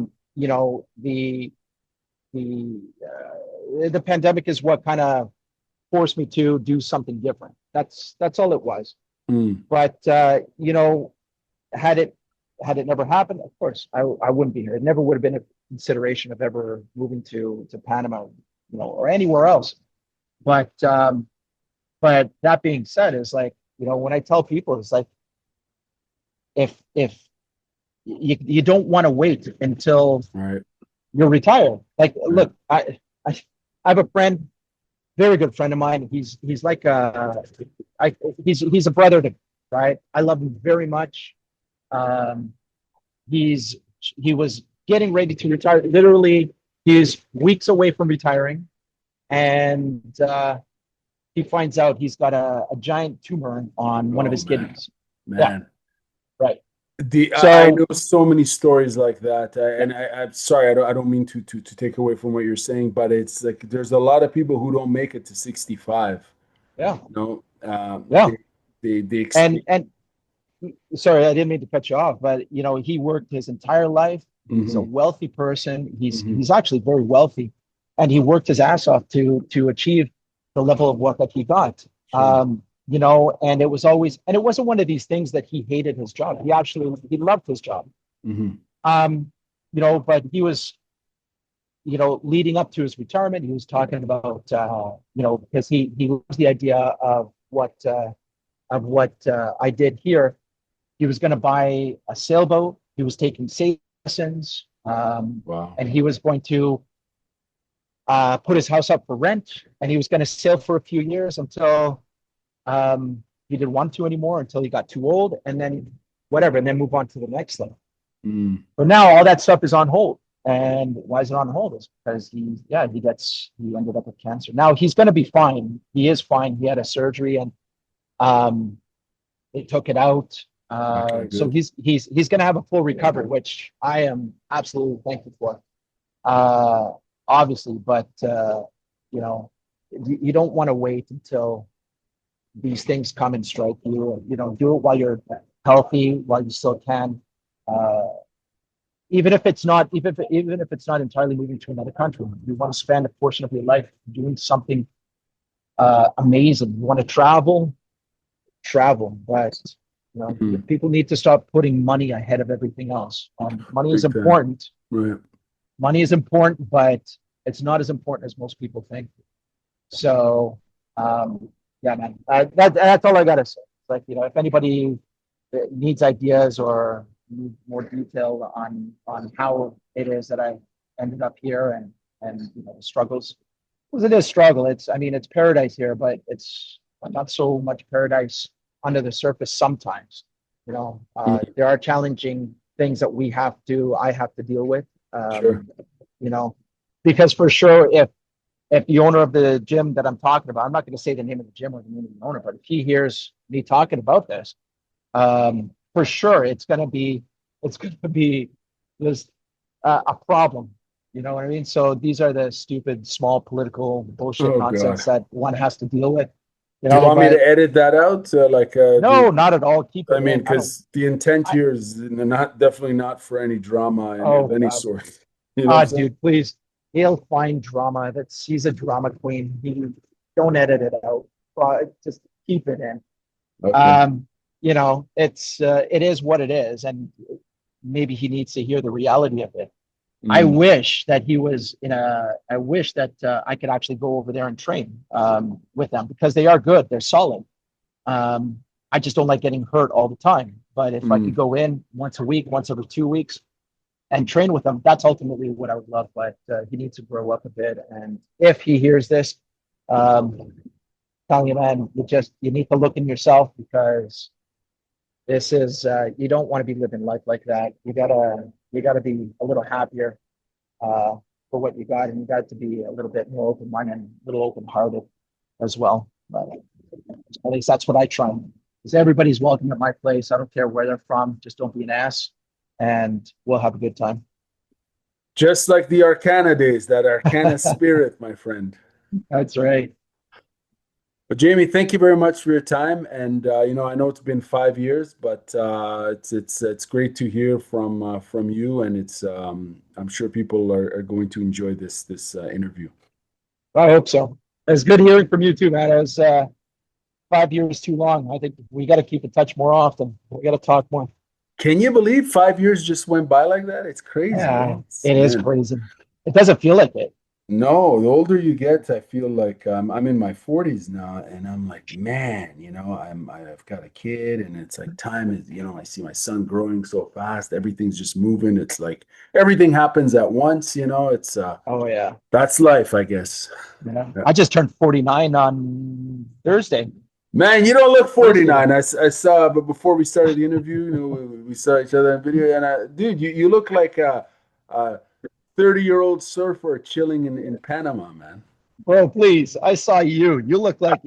The pandemic is what kind of forced me to do something different. That's all it was. But had it had it never happened, of course, I wouldn't be here. It never would have been a consideration of ever moving to Panama, or anywhere else. But that being said, is like, when I tell people, it's like, if you don't want to wait until you're retired. Like, look, I have a friend, very good friend of mine. He's like he's a brother to me, right? I love him very much. He was getting ready to retire. Literally, he's weeks away from retiring, and he finds out he's got a giant tumor on one of his kidneys. Man. Yeah, right. I know so many stories like that, I'm sorry, I don't mean to take away from what you're saying, but it's like there's a lot of people who don't make it to 65. Yeah. Yeah. They and sorry, I didn't mean to cut you off, but he worked his entire life. He's a wealthy person. He's actually very wealthy, and he worked his ass off to achieve the level of work that he got. Sure. And it wasn't one of these things that he hated his job. He loved his job. But he was, leading up to his retirement, he was talking about, because he loves the idea of what I did here. He was going to buy a sailboat. He was taking sailing lessons. Wow. And he was going to put his house up for rent, and he was going to sail for a few years until he didn't want to anymore, until he got too old, and then whatever, and then move on to the next level. But now all that stuff is on hold. And why is it on hold? Is because he ended up with cancer. Now he's going to be fine. He is fine. He had a surgery, and they took it out. So he's going to have a full recovery, which I am absolutely thankful for. Obviously, but you don't want to wait until these things come and strike you. Do it while you're healthy, while you still can. Even if it's not entirely moving to another country, you want to spend a portion of your life doing something amazing. You want to travel, but people need to stop putting money ahead of everything else. Money is important. Right. Money is important, but it's not as important as most people think. So, yeah, man, that's all I gotta say. It's like, if anybody needs ideas or more detail on how it is that I ended up here and the struggles, because it is struggle. It's paradise here, but it's not so much paradise under the surface sometimes. There are challenging things that I have to deal with. Sure. Because for sure, if the owner of the gym that I'm talking about, I'm not going to say the name of the gym or the name of the owner, but if he hears me talking about this, for sure it's going to be just a problem. You know what I mean? So these are the stupid, small political bullshit nonsense that one has to deal with. Do you want me to edit that out? No, not at all. Keep it. I mean, because the intent here is definitely not for any drama of any sort. Dude, please. He'll find drama. He's a drama queen. Don't edit it out. Just keep it in. Okay. It is what it is, and maybe he needs to hear the reality of it. I wish that I could actually go over there and train with them, because they are good. They're solid. I just don't like getting hurt all the time. But if I could go in once a week, once every 2 weeks, and train with them, that's ultimately what I would love. But he needs to grow up a bit. And if he hears this, telling you, man, you need to look in yourself, because this is you don't want to be living life like that. You gotta be a little happier for what you got, and you got to be a little bit more open-minded and a little open-hearted as well. But at least that's what I try. Because everybody's welcome at my place. I don't care where they're from. Just don't be an ass, and we'll have a good time. Just like the Arcana days, that Arcana spirit, my friend. That's right. But Jamie, thank you very much for your time. And I know it's been 5 years, but it's great to hear from you, and it's I'm sure people are going to enjoy this interview. I hope so. It's good hearing from you too, man. It was 5 years too long. I think we got to keep in touch more often. We got to talk more. Can you believe 5 years just went by like that? It's crazy. Yeah, It's, it is man. crazy. It doesn't feel like it. No, the older you get, I feel like I'm in my 40s now, and I'm like, man, I've got a kid, and it's like time is, I see my son growing so fast. Everything's just moving. It's like everything happens at once, It's Oh yeah. that's life, I guess. Yeah. Yeah. I just turned 49 on Thursday. Man, you don't look Thursday. 49. I saw, but before we started the interview, we saw each other in video, and dude, you look like a 30-year-old surfer chilling in Panama, man. Bro, please. I saw you. You look like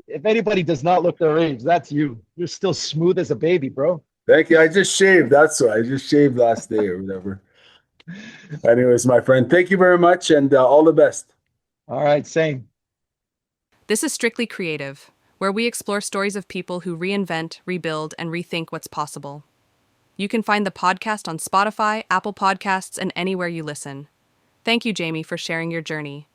if anybody does not look their age, that's you. You're still smooth as a baby, bro. Thank you. I just shaved. That's why I just shaved last day or whatever. Anyways, my friend, thank you very much, and all the best. All right, same. This is Strictly Creative, where we explore stories of people who reinvent, rebuild, and rethink what's possible. You can find the podcast on Spotify, Apple Podcasts, and anywhere you listen. Thank you, Jamie, for sharing your journey.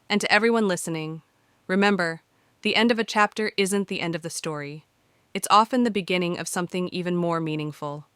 And to everyone listening, remember, the end of a chapter isn't the end of the story. It's often the beginning of something even more meaningful.